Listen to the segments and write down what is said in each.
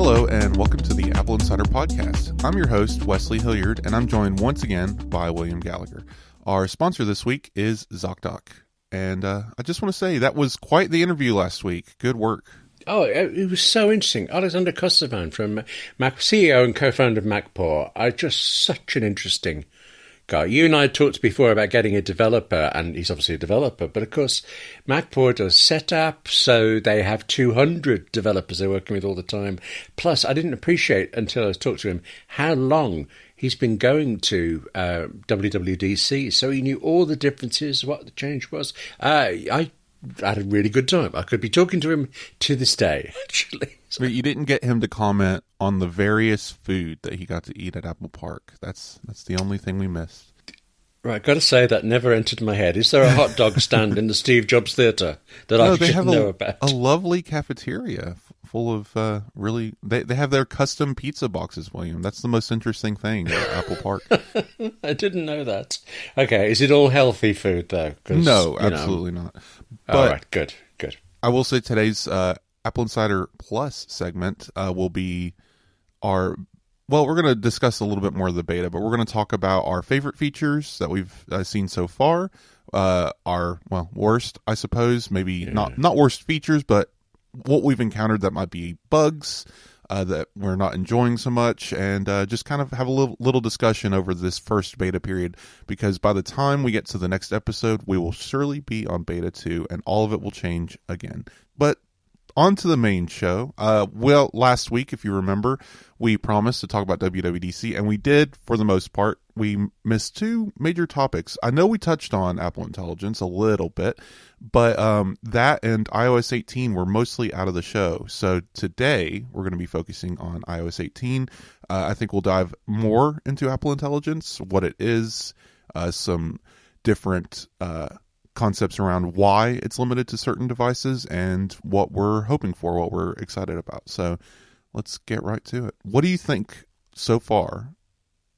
Hello and welcome to the Apple Insider Podcast. I'm your host, Wes Hilliard, and I'm joined once again by William Gallagher. Our sponsor this week is ZocDoc. And I just want to say that was quite the interview last week. Good work. Oh, it was so interesting. Alexander Kosovan from Mac, CEO and co-founder of MacPaw, just such an interesting guy. You and I talked before about getting a developer, and he's obviously a developer, but of course MacPaw does setup, so they have 200 developers they're working with all the time. Plus, I didn't appreciate until I was talking to him how long he's been going to WWDC, so he knew all the differences, what the change was. I had a really good time. I could be talking to him to this day, actually. But you didn't get him to comment on the various food that he got to eat at Apple Park. That's the only thing we missed. Right, got to say that never entered my head. Is there a hot dog stand in the Steve Jobs Theatre that I should know about? A lovely cafeteria full of really... They have their custom pizza boxes, William. That's the most interesting thing at Apple Park. I didn't know that. Okay, is it all healthy food, though? No, absolutely not. But all right, good. I will say today's Apple Insider Plus segment will be our... Well, we're going to discuss a little bit more of the beta, but we're going to talk about our favorite features that we've seen so far. Our worst, I suppose, maybe not worst features, but what we've encountered that might be bugs that we're not enjoying so much, and just kind of have a little discussion over this first beta period, because by the time we get to the next episode, we will surely be on beta 2, and all of it will change again. But on to the main show. Well, last week, if you remember, we promised to talk about WWDC, and we did for the most part. We missed two major topics. I know we touched on Apple Intelligence a little bit, but that and iOS 18 were mostly out of the show. So today, we're going to be focusing on iOS 18. I think we'll dive more into Apple Intelligence, what it is, some different concepts around why it's limited to certain devices, and what we're hoping for, what we're excited about. So let's get right to it. What do you think so far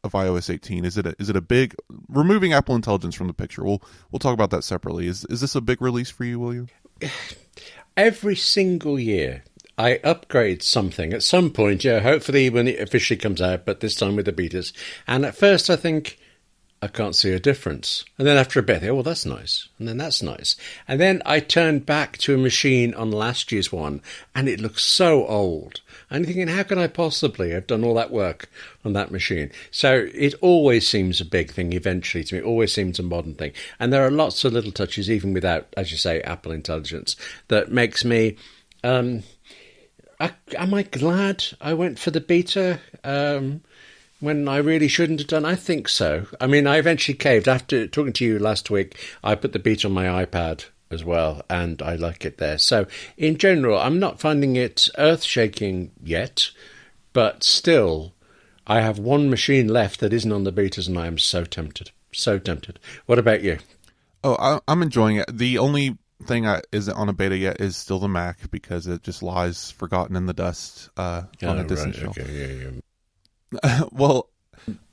of iOS 18? Is it a big, removing Apple Intelligence from the picture? We'll talk about that separately. Is this a big release for you, William? Every single year I upgrade something at some point. Yeah, hopefully when it officially comes out, but this time with the betas. And at first I think, I can't see a difference. And then after a bit, well, that's nice. And then that's nice. And then I turned back to a machine on last year's one, and it looks so old. And thinking, how can I possibly have done all that work on that machine? So it always seems a big thing eventually to me. It always seems a modern thing. And there are lots of little touches, even without, as you say, Apple Intelligence, that makes me... am I glad I went for the beta? When I really shouldn't have done? I think so. I mean, I eventually caved. After talking to you last week, I put the beta on my iPad as well, and I like it there. So, in general, I'm not finding it earth-shaking yet, but still, I have one machine left that isn't on the betas, and I am so tempted. So tempted. What about you? Oh, I'm enjoying it. The only thing isn't on a beta yet is still the Mac, because it just lies forgotten in the dust on a distant shelf. Okay, yeah. Well,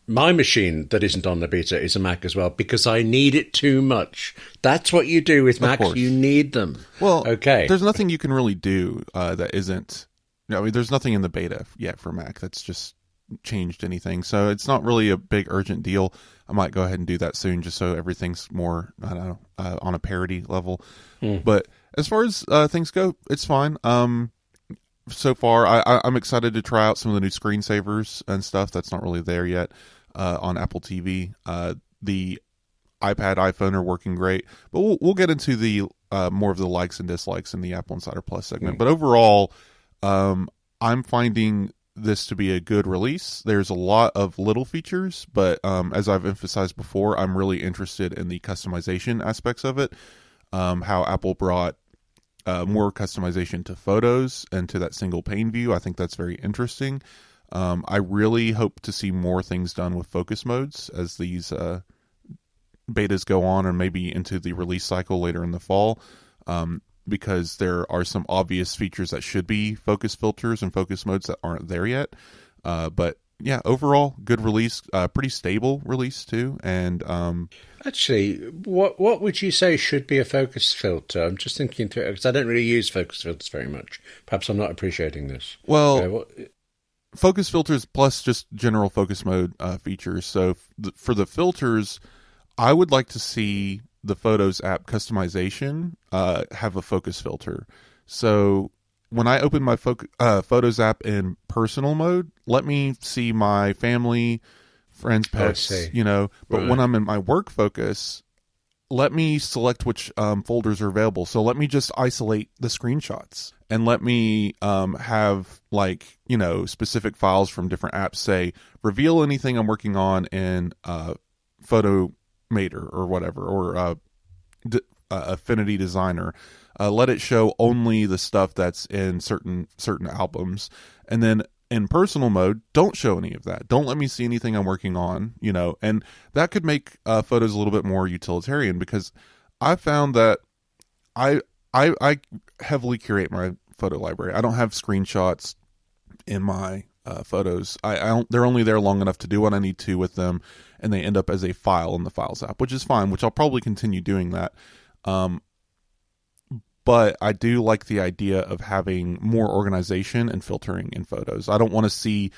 my machine that isn't on the beta is a Mac as well, because I need it too much. That's what you do with Macs. You need them. Well, okay. There's nothing you can really do that isn't... I mean, there's nothing in the beta yet for Mac that's just changed anything. So it's not really a big urgent deal. I might go ahead and do that soon, just so everything's more, I don't know, on a parity level. But as far as things go, it's fine. So far, I'm excited to try out some of the new screensavers and stuff that's not really there yet on Apple TV. The iPad, iPhone are working great, but we'll get into the more of the likes and dislikes in the Apple Insider Plus segment. But overall, I'm finding this to be a good release. There's a lot of little features, but as I've emphasized before, I'm really interested in the customization aspects of it. How Apple brought more customization to photos and to that single pane view. I think that's very interesting. I really hope to see more things done with focus modes as these betas go on, and maybe into the release cycle later in the fall, because there are some obvious features that should be focus filters and focus modes that aren't there yet. But yeah, overall, good release, pretty stable release too. And actually, what would you say should be a focus filter? I'm just thinking through it, because I don't really use focus filters very much. Perhaps I'm not appreciating this. Well, focus filters plus just general focus mode features. So for the filters, I would like to see the Photos app customization have a focus filter. So when I open my Photos app in personal mode, let me see my family, friends, pets, But Right. when I'm in my work focus, let me select which folders are available. So let me just isolate the screenshots and let me have specific files from different apps. Say, reveal anything I'm working on in Photomator or whatever, or Affinity Designer. Let it show only the stuff that's in certain albums, and then in personal mode, don't show any of that. Don't let me see anything I'm working on, and that could make photos a little bit more utilitarian, because I found that I heavily curate my photo library. I don't have screenshots in my photos. I don't, they're only there long enough to do what I need to with them, and they end up as a file in the Files app, which is fine, which I'll probably continue doing that. But I do like the idea of having more organization and filtering in photos. I don't want to see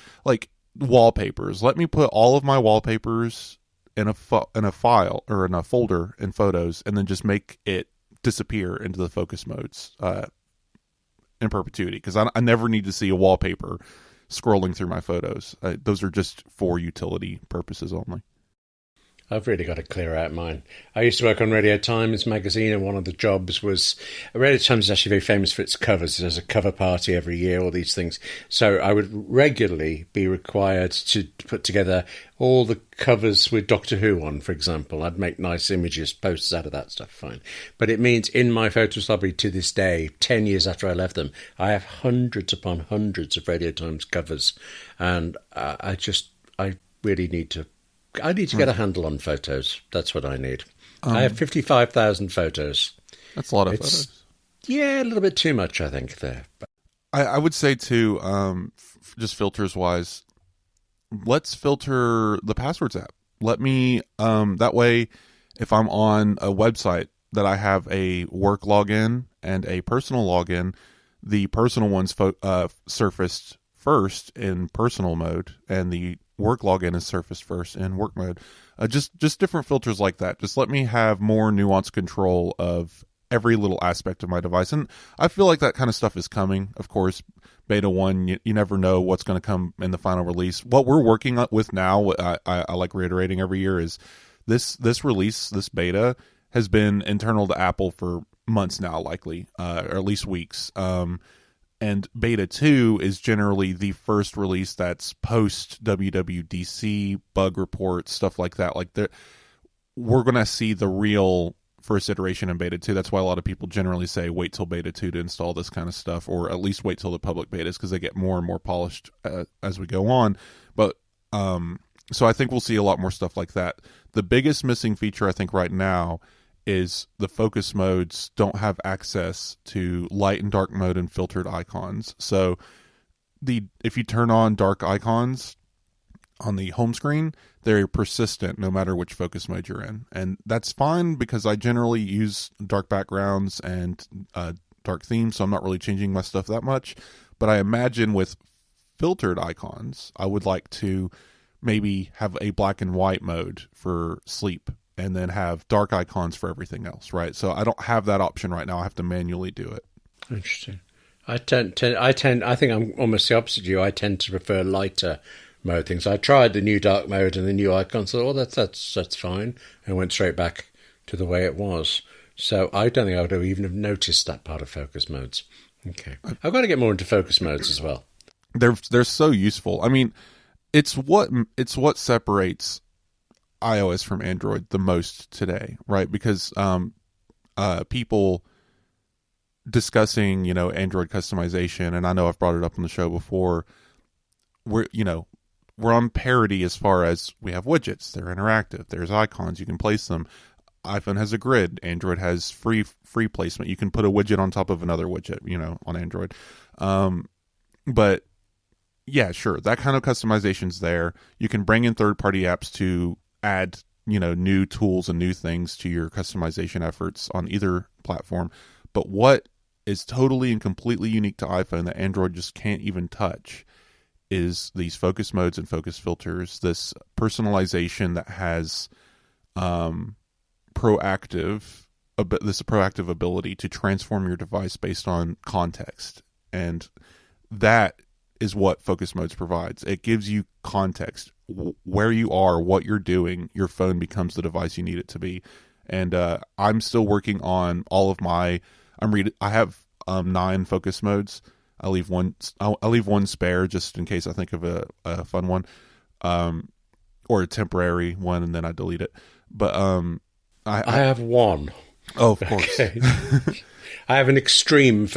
wallpapers. Let me put all of my wallpapers in a file or in a folder in Photos, and then just make it disappear into the focus modes in perpetuity, because I never need to see a wallpaper scrolling through my photos. Those are just for utility purposes only. I've really got to clear out mine. I used to work on Radio Times magazine, and one of the jobs was... Radio Times is actually very famous for its covers. There's a cover party every year, all these things. So I would regularly be required to put together all the covers with Doctor Who on, for example. I'd make nice images, posters out of that stuff, fine. But it means in my photos library to this day, 10 years after I left them, I have hundreds upon hundreds of Radio Times covers. And I really need to... I need to get a handle on photos. That's what I need. I have 55,000 photos. That's a lot of photos. Yeah, a little bit too much, I think, there. I would say, too, just filters-wise, let's filter the Passwords app. Let me, that way, if I'm on a website that I have a work login and a personal login, the personal one's surfaced first in personal mode, and the work login is surfaced first in work mode. Just different filters like that. Just let me have more nuanced control of every little aspect of my device. And I feel like that kind of stuff is coming. Of course, beta 1, you never know what's going to come in the final release. What we're working with now, I like reiterating every year, is this release, this beta, has been internal to Apple for months now, likely, or at least weeks. And beta 2 is generally the first release that's post WWDC, bug reports, stuff like that. We're going to see the real first iteration in beta 2. That's why a lot of people generally say wait till beta 2 to install this kind of stuff, or at least wait till the public betas, because they get more and more polished as we go on. But so I think we'll see a lot more stuff like that. The biggest missing feature, I think, right now is the focus modes don't have access to light and dark mode and filtered icons. So if you turn on dark icons on the home screen, they're persistent no matter which focus mode you're in. And that's fine, because I generally use dark backgrounds and dark themes, so I'm not really changing my stuff that much. But I imagine with filtered icons, I would like to maybe have a black and white mode for sleep, and then have dark icons for everything else, right? So I don't have that option right now. I have to manually do it. Interesting. I think I'm almost the opposite of you. I tend to prefer lighter mode things. I tried the new dark mode and the new icons. Oh, that's fine, and went straight back to the way it was. So I don't think I would have even have noticed that part of focus modes. Okay, I've got to get more into focus modes as well. They're so useful. I mean, it's what separates iOS from Android the most today, right? Because people discussing, Android customization, and I know I've brought it up on the show before, we're on parity as far as we have widgets. They're interactive. There's icons. You can place them. iPhone has a grid. Android has free placement. You can put a widget on top of another widget, on Android. But yeah, sure. That kind of customization's there. You can bring in third-party apps to add, new tools and new things to your customization efforts on either platform. But what is totally and completely unique to iPhone that Android just can't even touch is these focus modes and focus filters, this personalization that has proactive ability to transform your device based on context. And that is what focus modes provides. It gives you context, where you are, what you're doing. Your phone becomes the device you need it to be. And I'm still working on all of my. I have 9 focus modes. I'll leave one spare just in case I think of a fun one, or a temporary one, and then I delete it. But I have one. Oh, of course. Okay. I have an extreme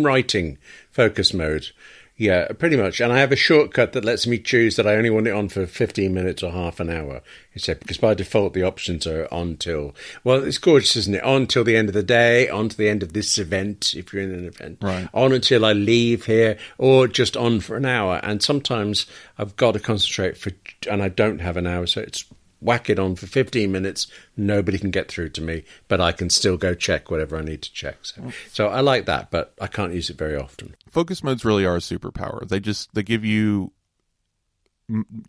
writing focus mode. Yeah, pretty much. And I have a shortcut that lets me choose that I only want it on for 15 minutes or half an hour. Except because by default, the options are on till, well, it's gorgeous, isn't it? On till the end of the day, on to the end of this event, if you're in an event. Right. On until I leave here, or just on for an hour. And sometimes I've got to concentrate and I don't have an hour, so it's whack it on for 15 minutes. Nobody can get through to me, but I can still go check whatever I need to check. So I like that, but I can't use it very often. Focus modes really are a superpower. They give you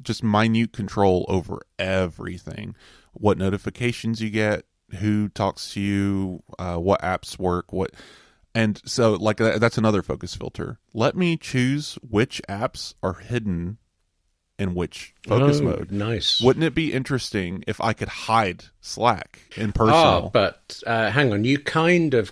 just minute control over everything. What notifications you get, who talks to you, what apps work, and so like that's another focus filter. Let me choose which apps are hidden in which focus mode. Nice. Wouldn't it be interesting if I could hide Slack in personal? But hang on, you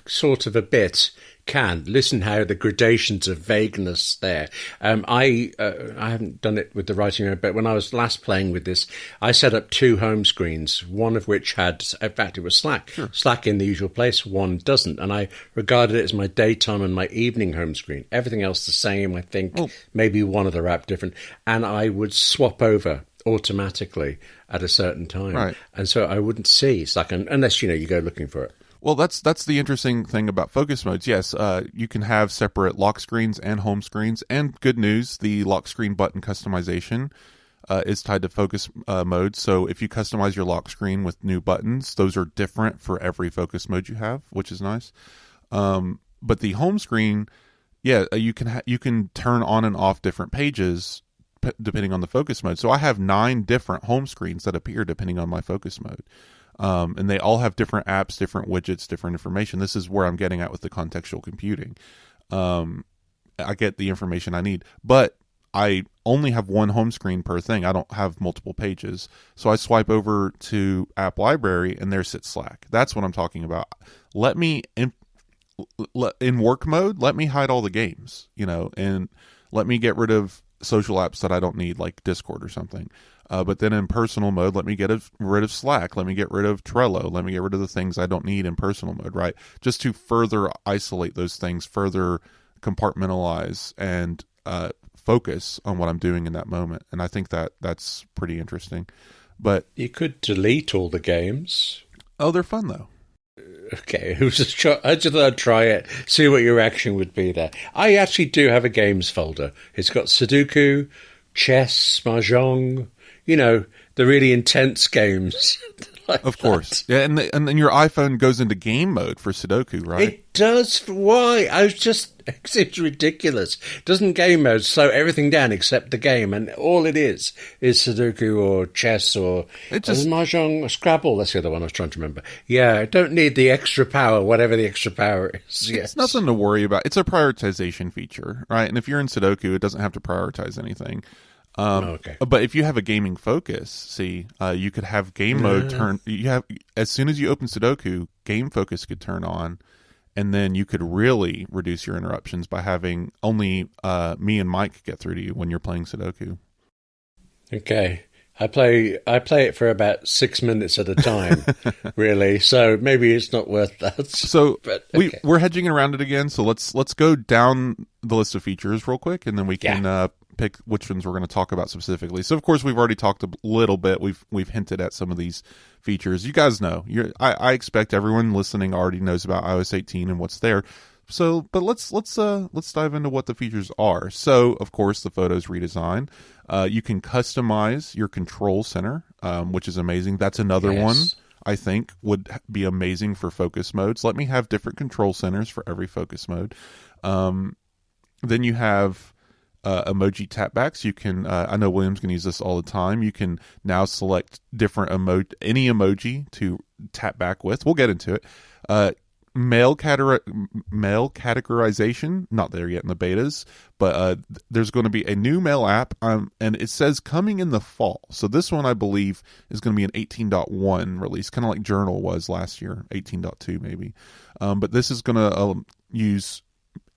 sort of a bit can. Listen how the gradations of vagueness there. I haven't done it with the writing mode, but when I was last playing with this, I set up 2 home screens, one of which had, in fact, it was Slack. Sure. Slack in the usual place, one doesn't. And I regarded it as my daytime and my evening home screen. Everything else the same, I think. Maybe one other app different. And I would swap over automatically at a certain time. Right. And so I wouldn't see Slack unless, you go looking for it. Well, that's the interesting thing about focus modes. Yes, you can have separate lock screens and home screens. And good news, the lock screen button customization is tied to focus mode. So if you customize your lock screen with new buttons, those are different for every focus mode you have, which is nice. But the home screen, you can turn on and off different pages depending on the focus mode. So I have 9 different home screens that appear depending on my focus mode. And they all have different apps, different widgets, different information. This is where I'm getting at with the contextual computing. I get the information I need, but I only have one home screen per thing. I don't have multiple pages. So I swipe over to App Library and there sits Slack. That's what I'm talking about. Let me, in work mode, let me hide all the games, and let me get rid of social apps that I don't need, like Discord or something. But then in personal mode, let me get rid of Slack. Let me get rid of Trello. Let me get rid of the things I don't need in personal mode, right? Just to further isolate those things, further compartmentalize and focus on what I'm doing in that moment. And I think that's pretty interesting. But you could delete all the games. Oh, they're fun, though. Okay, I just thought I'd try it, see what your reaction would be there. I actually do have a games folder. It's got Sudoku, chess, mahjong, the really intense games. Of course. Yeah, and then your iPhone goes into game mode for Sudoku, right? It does. Why? It seems ridiculous. Doesn't game mode slow everything down except the game, and all it is Sudoku or chess or mahjong or Scrabble. That's the other one I was trying to remember. Yeah, I don't need the extra power, whatever the extra power is. Yes. It's nothing to worry about. It's a prioritization feature, right? And if you're in Sudoku, it doesn't have to prioritize anything. Okay. But if you have a gaming focus, you could have game mode turn. As soon as you open Sudoku, game focus could turn on, and then you could really reduce your interruptions by having only me and Mike get through to you when you're playing Sudoku. Okay. I play it for about 6 minutes at a time, really. So maybe it's not worth that. So but, okay. we're hedging around it again. So let's go down the list of features real quick, and then we can pick which ones we're going to talk about specifically. So of course we've already talked a little bit. We've hinted at some of these features. You guys know. I expect everyone listening already knows about iOS 18 and what's there. So, but let's dive into what the features are. So, of course, the Photos redesign. You can customize your control center, which is amazing. That's another one I think would be amazing for focus modes. Let me have different control centers for every focus mode. Then you have emoji tapbacks. You can, I know William's going to use this all the time. You can now select different any emoji to tap back with. We'll get into it. Mail categorization, not there yet in the betas, but there's going to be a new mail app, and it says coming in the fall. So this one, I believe, is going to be an 18.1 release, kind of like Journal was last year, 18.2 maybe. But this is going to use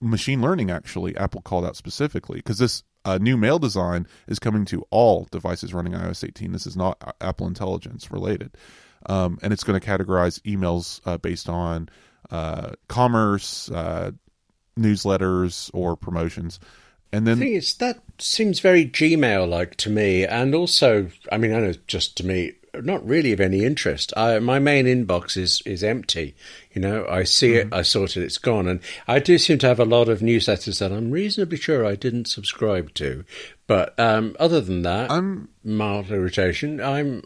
machine learning, actually. Apple called out specifically, because this new mail design is coming to all devices running iOS 18. This is not Apple Intelligence related. And it's going to categorize emails based on commerce, newsletters, or promotions. And then the thing is, that seems very Gmail-like to me, and also, I mean, I know just to me, not really of any interest. My main inbox is empty. You know, I see it, I sort it, it's gone. And I do seem to have a lot of newsletters that I'm reasonably sure I didn't subscribe to. But other than that, mild irritation. I'm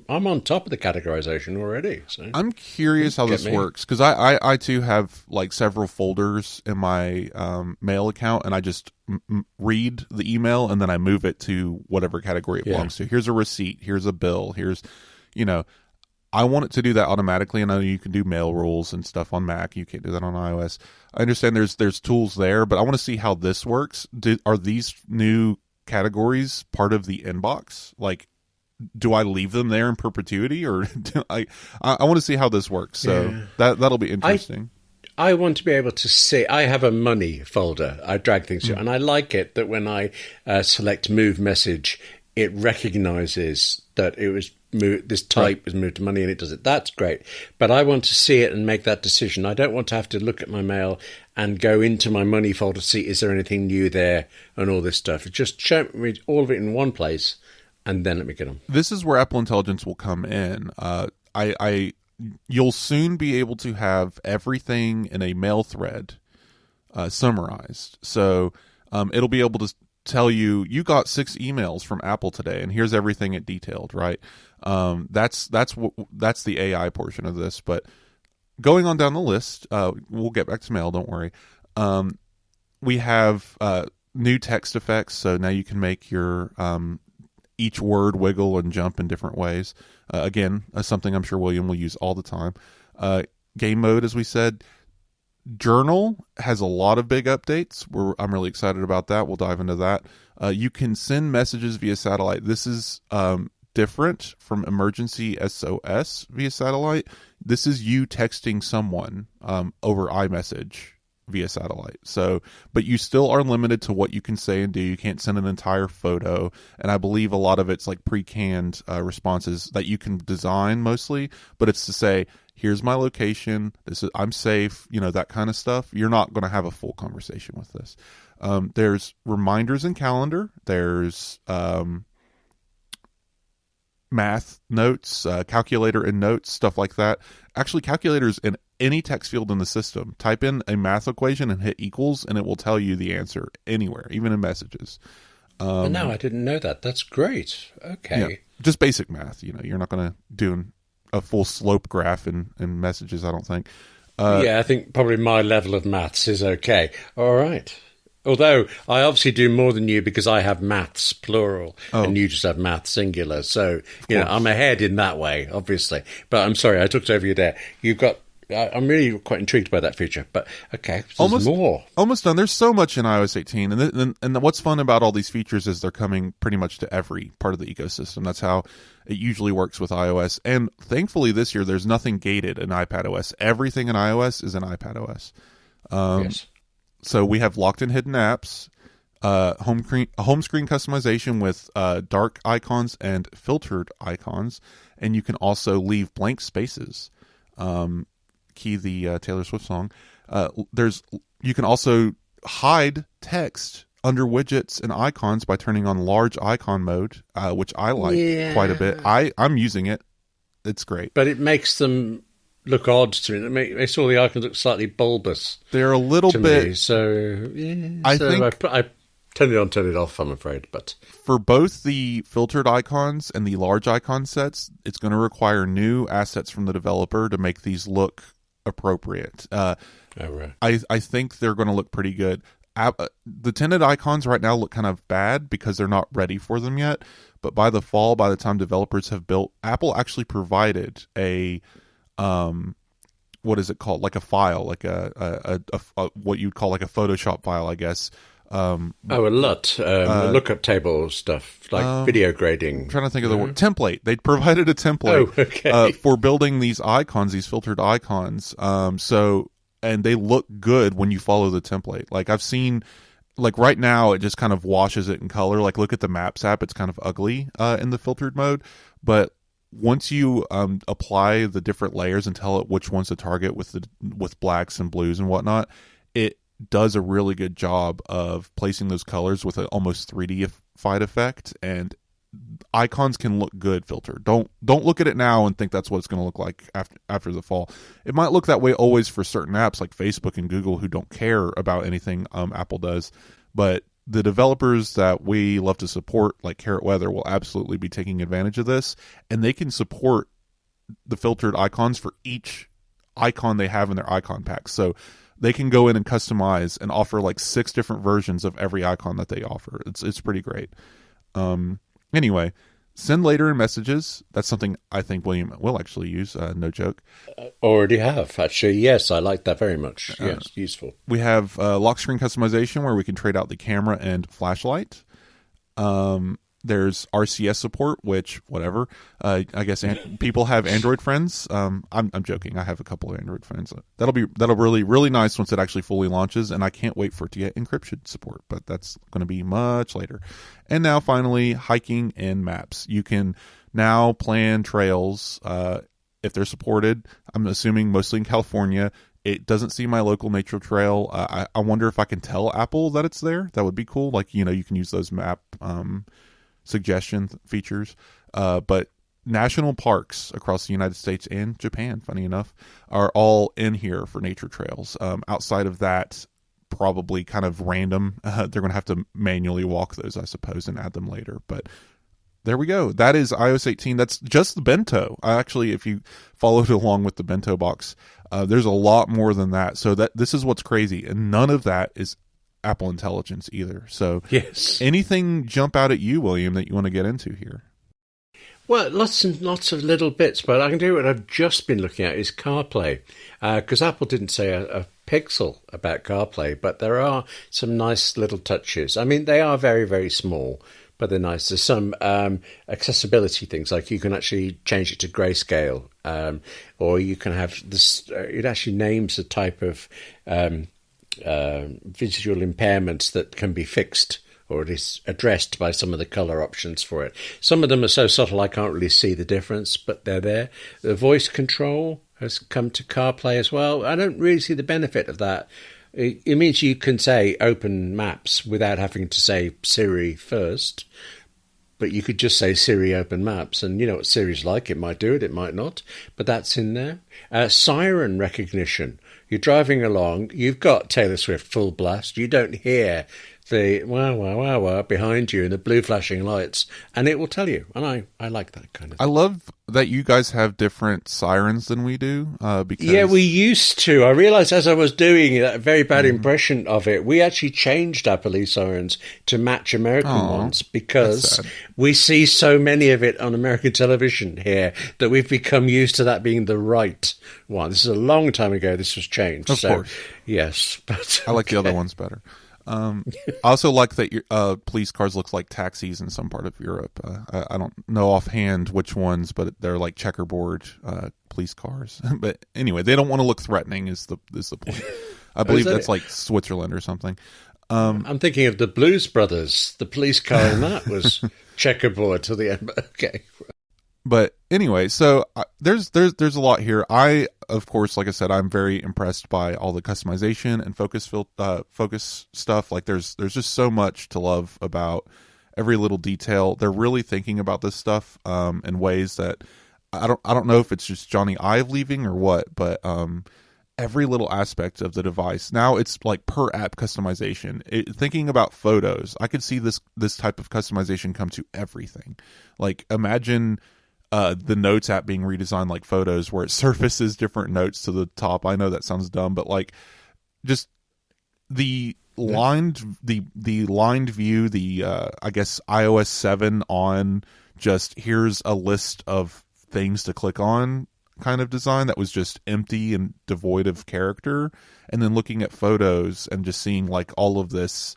on top of the categorization already. So I'm curious how this works, because I too have like several folders in my mail account, and I just read the email and then I move it to whatever category it belongs to. Here's a receipt. Here's a bill. Here's, I want it to do that automatically. I know you can do mail rules and stuff on Mac. You can't do that on iOS. I understand there's tools there, but I want to see how this works. Are these new categories part of the inbox? Like, do I leave them there in perpetuity, or do I want to see how this works? So that'll be interesting. I want to be able to see. I have a money folder. I drag things through, and I like it that when I select move message, it recognizes that it was this type was moved to money, and it does it. That's great. But I want to see it and make that decision. I don't want to have to look at my mail and go into my money folder to see is there anything new there and all this stuff. Just show me all of it in one place, and then let me get them. This is where Apple Intelligence will come in. You'll soon be able to have everything in a mail thread summarized. So it'll be able to tell you got 6 emails from Apple today, and here's everything it detailed. Right? That's the AI portion of this. But going on down the list, we'll get back to mail. Don't worry. We have new text effects, so now you can make your each word wiggle and jump in different ways. Again, something I'm sure William will use all the time. Game mode, as we said. Journal has a lot of big updates. I'm really excited about that. We'll dive into that. You can send messages via satellite. This is different from emergency SOS via satellite. This is you texting someone over iMessage via satellite. So, but you still are limited to what you can say and do. You can't send an entire photo, and I believe a lot of it's like pre-canned responses that you can design mostly, but it's to say, here's my location, I'm safe, that kind of stuff. You're not going to have a full conversation with this. There's reminders and calendar. There's math notes, calculator and notes, stuff like that. Actually, calculators in any text field in the system. Type in a math equation and hit equals, and it will tell you the answer anywhere, even in messages. No, I didn't know that. That's great. Okay. Yeah, just basic math. You're not going to do a full slope graph in messages, I don't think. I think probably my level of maths is okay. All right. Although I obviously do more than you because I have maths plural and you just have maths singular. So, I'm ahead in that way, obviously. But I'm sorry, I took over you there. I'm really quite intrigued by that feature. But, okay, there's more. Almost done. There's so much in iOS 18. And what's fun about all these features is they're coming pretty much to every part of the ecosystem. That's how it usually works with iOS. And thankfully this year, there's nothing gated in iPadOS. Everything in iOS is in iPadOS. Yes. So we have locked in hidden apps, home screen customization with dark icons and filtered icons, and you can also leave blank spaces. Key the Taylor Swift song. You can also hide text under widgets and icons by turning on large icon mode, which I like quite a bit. I'm using it. It's great. But it makes them look odd to me. It makes all the icons look slightly bulbous. They're a little bit. Me. So I turn it on, turn it off, I'm afraid. But for both the filtered icons and the large icon sets, it's going to require new assets from the developer to make these look appropriate. Right. I think they're going to look pretty good. the tinted icons right now look kind of bad because they're not ready for them yet. But by the fall, by the time developers have built, Apple actually provided a what is it called? Like a file, like a what you'd call like a Photoshop file, I guess. A LUT, lookup table stuff, like video grading. I'm trying to think of the word. Template. They provided a template for building these icons, these filtered icons. And they look good when you follow the template. Like I've seen, like right now, it just kind of washes it in color. Like look at the Maps app; it's kind of ugly in the filtered mode. But once you apply the different layers and tell it which ones to target with blacks and blues and whatnot, it does a really good job of placing those colors with an almost 3D-ified effect, and icons can look good filtered. Don't look at it now and think that's what it's going to look like after the fall. It might look that way always for certain apps like Facebook and Google who don't care about anything Apple does, but the developers that we love to support, like Carrot Weather, will absolutely be taking advantage of this, and they can support the filtered icons for each icon they have in their icon packs. So they can go in and customize and offer like 6 different versions of every icon that they offer. It's pretty great. Anyway, send later in messages. That's something I think William will actually use. No joke. Already have, actually. Yes, I like that very much. Yes, useful. We have lock screen customization where we can trade out the camera and flashlight. There's RCS support, which whatever. I guess people have Android friends. I'm joking. I have a couple of Android friends. That'll really really nice once it actually fully launches, and I can't wait for it to get encryption support. But that's going to be much later. And now finally, hiking and maps. You can now plan trails if they're supported. I'm assuming mostly in California. It doesn't see my local nature trail. I wonder if I can tell Apple that it's there. That would be cool. Like you can use those map suggestion features, but national parks across the United States and Japan, funny enough, are all in here for nature trails. Outside of that, probably kind of random. They're going to have to manually walk those, I suppose, and add them later. But there we go. That is iOS 18. That's just the bento. Actually, if you followed along with the bento box, there's a lot more than that. So this is what's crazy, and none of that is Apple Intelligence either. So yes, anything jump out at you, William, that you want to get into here? Well, lots and lots of little bits, but I can tell you what I've just been looking at is CarPlay, because Apple didn't say a pixel about CarPlay, but there are some nice little touches. I mean, they are very, very small, but they're nice. There's some accessibility things, like you can actually change it to grayscale, or you can have this. It actually names the type of visual impairments that can be fixed, or it is addressed by some of the color options for it. Some of them are so subtle I can't really see the difference, but they're there. The voice control has come to CarPlay as well. I don't really see the benefit of that. It means you can say open maps without having to say Siri first, but you could just say Siri open maps, and you know what Siri's like. It might do it, it might not, but that's in there. Siren recognition. You're driving along, you've got Taylor Swift full blast, you don't hear the wah, wah, wah, wah behind you and the blue flashing lights, and it will tell you. And I like that kind of thing. I love that you guys have different sirens than we do. Because yeah, we used to. I realised as I was doing that very bad impression of it, we actually changed our police sirens to match American ones, because we see so many of it on American television here that we've become used to that being the right one. This is a long time ago this was changed. Of course. Yes. But I like the other ones better. I also like that your police cars look like taxis in some part of Europe. I don't know offhand which ones, but they're like checkerboard police cars. But anyway, they don't want to look threatening is the point. I believe that's like Switzerland or something. I'm thinking of the Blues Brothers. The police car in that was checkerboard to the end. Okay. But anyway, so there's a lot here. I, of course, like I said, I'm very impressed by all the customization and focus stuff. Like there's just so much to love about every little detail. They're really thinking about this stuff in ways that I don't know if it's just Johnny Ive leaving or what, but every little aspect of the device. Now it's like per app customization. Thinking about photos, I could see this type of customization come to everything. Like imagine the Notes app being redesigned like Photos, where it surfaces different notes to the top. I know that sounds dumb, but like just the the lined view, the I guess iOS 7 on just here's a list of things to click on kind of design that was just empty and devoid of character, and then looking at photos and just seeing like all of this,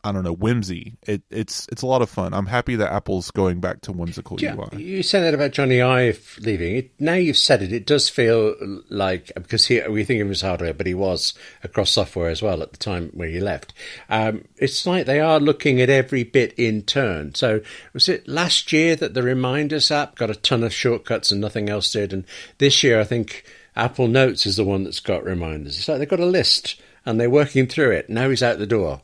I don't know, whimsy. It's a lot of fun. I'm happy that Apple's going back to whimsical UI. You said that about Johnny Ive leaving. Now you've said it, it does feel like, because we think of him as hardware, but he was across software as well at the time where he left. It's like they are looking at every bit in turn. So was it last year that the Reminders app got a ton of shortcuts and nothing else did? And this year, I think Apple Notes is the one that's got reminders. It's like they've got a list and they're working through it. Now he's out the door.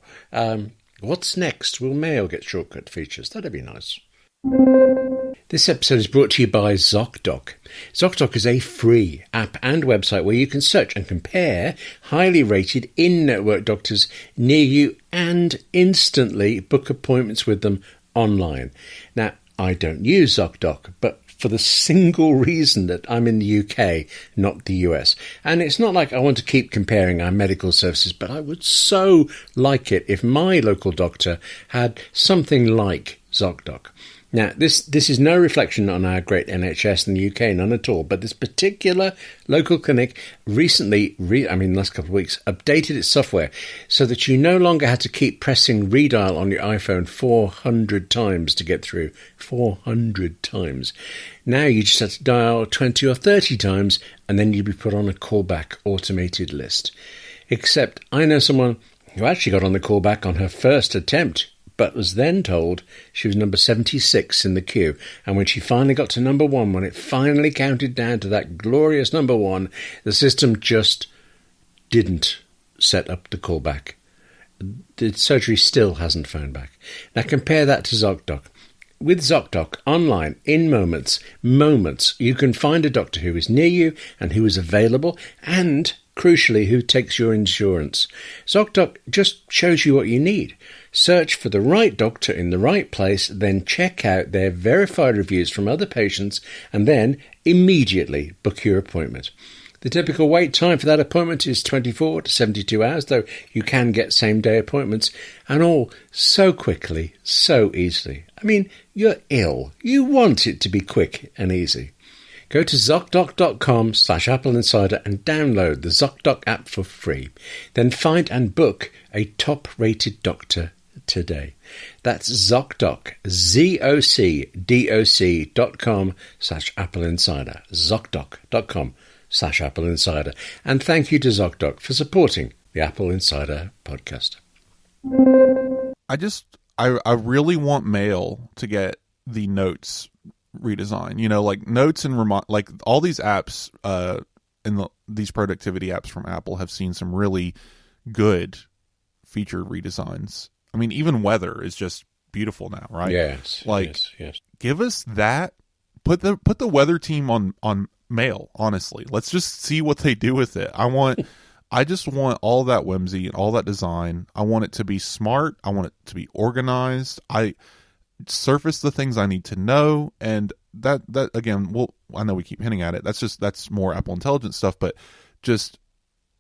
What's next? Will Mail get shortcut features? That'd be nice. This episode is brought to you by ZocDoc. ZocDoc is a free app and website where you can search and compare highly rated in-network doctors near you and instantly book appointments with them online. Now, I don't use ZocDoc, but for the single reason that I'm in the UK, not the US. And it's not like I want to keep comparing our medical services, but I would so like it if my local doctor had something like ZocDoc. Now, this is no reflection on our great NHS in the UK, none at all, but this particular local clinic recently, last couple of weeks, updated its software so that you no longer had to keep pressing redial on your iPhone 400 times to get through. 400 times. Now you just have to dial 20 or 30 times and then you'd be put on a callback automated list. Except I know someone who actually got on the callback on her first attempt, but was then told she was number 76 in the queue. And when she finally got to number 1, when it finally counted down to that glorious number 1, the system just didn't set up the callback. The surgery still hasn't phoned back. Now compare that to ZocDoc. With ZocDoc, online, in moments, you can find a doctor who is near you and who is available and, crucially, who takes your insurance. ZocDoc just shows you what you need. Search for the right doctor in the right place, then check out their verified reviews from other patients, and then immediately book your appointment. The typical wait time for that appointment is 24 to 72 hours, though you can get same-day appointments, and all so quickly, so easily. I mean, you're ill. You want it to be quick and easy. Go to ZocDoc.com/AppleInsider and download the ZocDoc app for free. Then find and book a top-rated doctor today. That's ZocDoc, ZocDoc.com/AppleInsider, ZocDoc.com/AppleInsider. And thank you to ZocDoc for supporting the Apple Insider podcast. I really want Mail to get the Notes redesign. You know, like Notes and like all these apps, these productivity apps from Apple have seen some really good feature redesigns. I mean, even weather is just beautiful now, right? Yes. Like, yes. Give us that. Put the weather team on Mail. Honestly, let's just see what they do with it. I just want all that whimsy and all that design. I want it to be smart. I want it to be organized. I surface the things I need to know, and that again, I know we keep hinting at it. That's more Apple Intelligence stuff, but just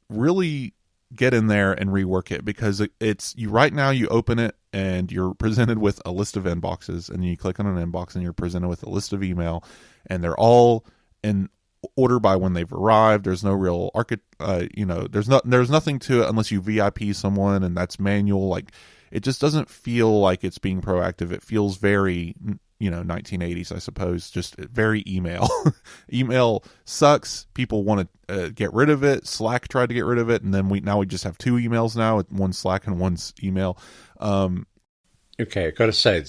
really get in there and rework it, because it's you right now. You open it and you're presented with a list of inboxes, and you click on an inbox and you're presented with a list of email, and they're all in order by when they've arrived. There's no real there's nothing to it unless you VIP someone, and that's manual. Like, it just doesn't feel like it's being proactive. It feels very 1980s, I suppose, just very email. Email sucks. People want to get rid of it. Slack tried to get rid of it, and then we just have two emails now, one's Slack and one's email. Okay, I've got to say,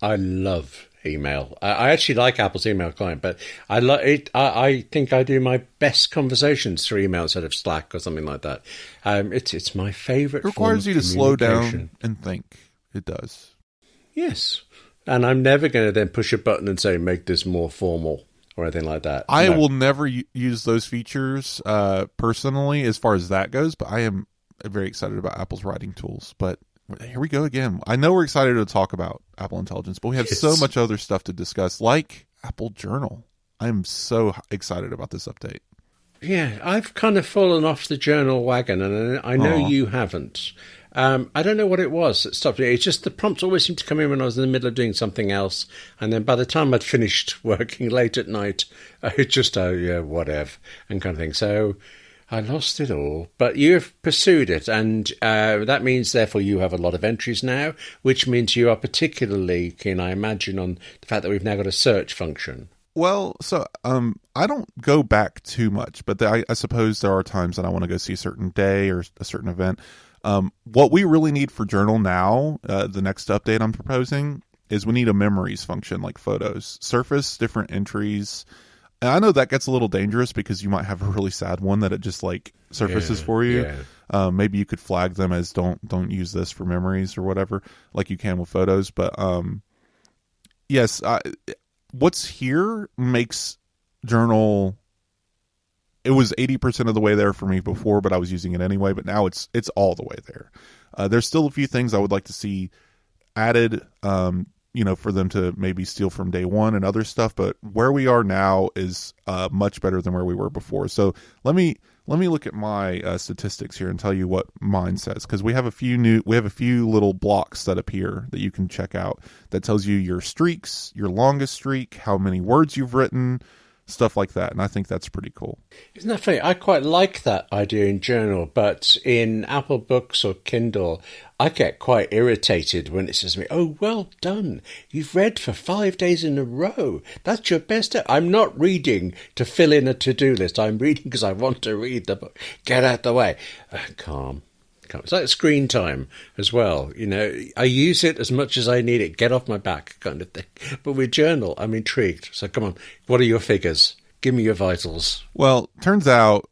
I love email. I actually like Apple's email client, but I think I do my best conversations through email instead of Slack or something like that. It's my favorite. It requires you to slow down and think. It does. Yes. And I'm never going to then push a button and say, make this more formal or anything like that. I will never use those features personally as far as that goes, but I am very excited about Apple's writing tools. But here we go again. I know we're excited to talk about Apple Intelligence, but we have so much other stuff to discuss, like Apple Journal. I'm so excited about this update. Yeah, I've kind of fallen off the journal wagon, and I know Aw. you haven't. I don't know what it was that stopped me. It's just the prompts always seemed to come in when I was in the middle of doing something else, and then by the time I'd finished working late at night, it just, oh yeah, whatever, and kind of thing. So I lost it all. But you've pursued it, and that means, therefore, you have a lot of entries now, which means you are particularly keen, I imagine, on the fact that we've now got a search function. Well, so I don't go back too much, but I suppose there are times that I want to go see a certain day or a certain event. What we really need for Journal now, the next update I'm proposing, is we need a memories function like photos. Surface different entries. And I know that gets a little dangerous because you might have a really sad one that it just like surfaces for you. Yeah. Maybe you could flag them as don't use this for memories or whatever, like you can with photos. But yes, what's here makes Journal. It was 80% of the way there for me before, but I was using it anyway. But now it's all the way there. There's still a few things I would like to see added, for them to maybe steal from day one and other stuff. But where we are now is much better than where we were before. So let me look at my statistics here and tell you what mine says, because we have a few little blocks that appear that you can check out that tells you your streaks, your longest streak, how many words you've written, stuff like that. And I think that's pretty cool. Isn't that funny? I quite like that idea in Journal, but in Apple Books or Kindle, I get quite irritated when it says to me, oh, well done. You've read for 5 days in a row. That's your best. I'm not reading to fill in a to-do list. I'm reading because I want to read the book. Get out the way. Calm. It's like screen time as well. I use it as much as I need it. Get off my back kind of thing. But with Journal, I'm intrigued. So come on, what are your figures? Give me your vitals. Well, turns out,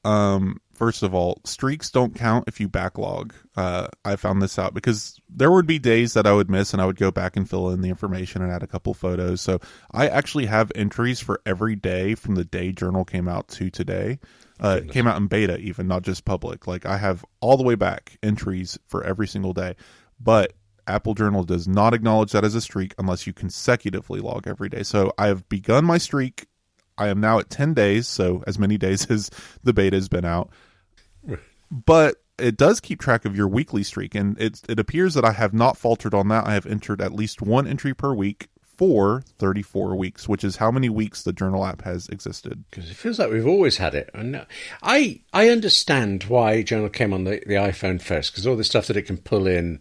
first of all, streaks don't count if you backlog. I found this out because there would be days that I would miss and I would go back and fill in the information and add a couple photos. So I actually have entries for every day from the day Journal came out to today. It came out in beta even, not just public. Like I have all the way back entries for every single day. But Apple Journal does not acknowledge that as a streak unless you consecutively log every day. So I have begun my streak. I am now at 10 days, so as many days as the beta has been out. But it does keep track of your weekly streak, and it appears that I have not faltered on that. I have entered at least one entry per week for 34 weeks, which is how many weeks the Journal app has existed. Because it feels like we've always had it. And I understand why Journal came on the iPhone first, because all the stuff that it can pull in,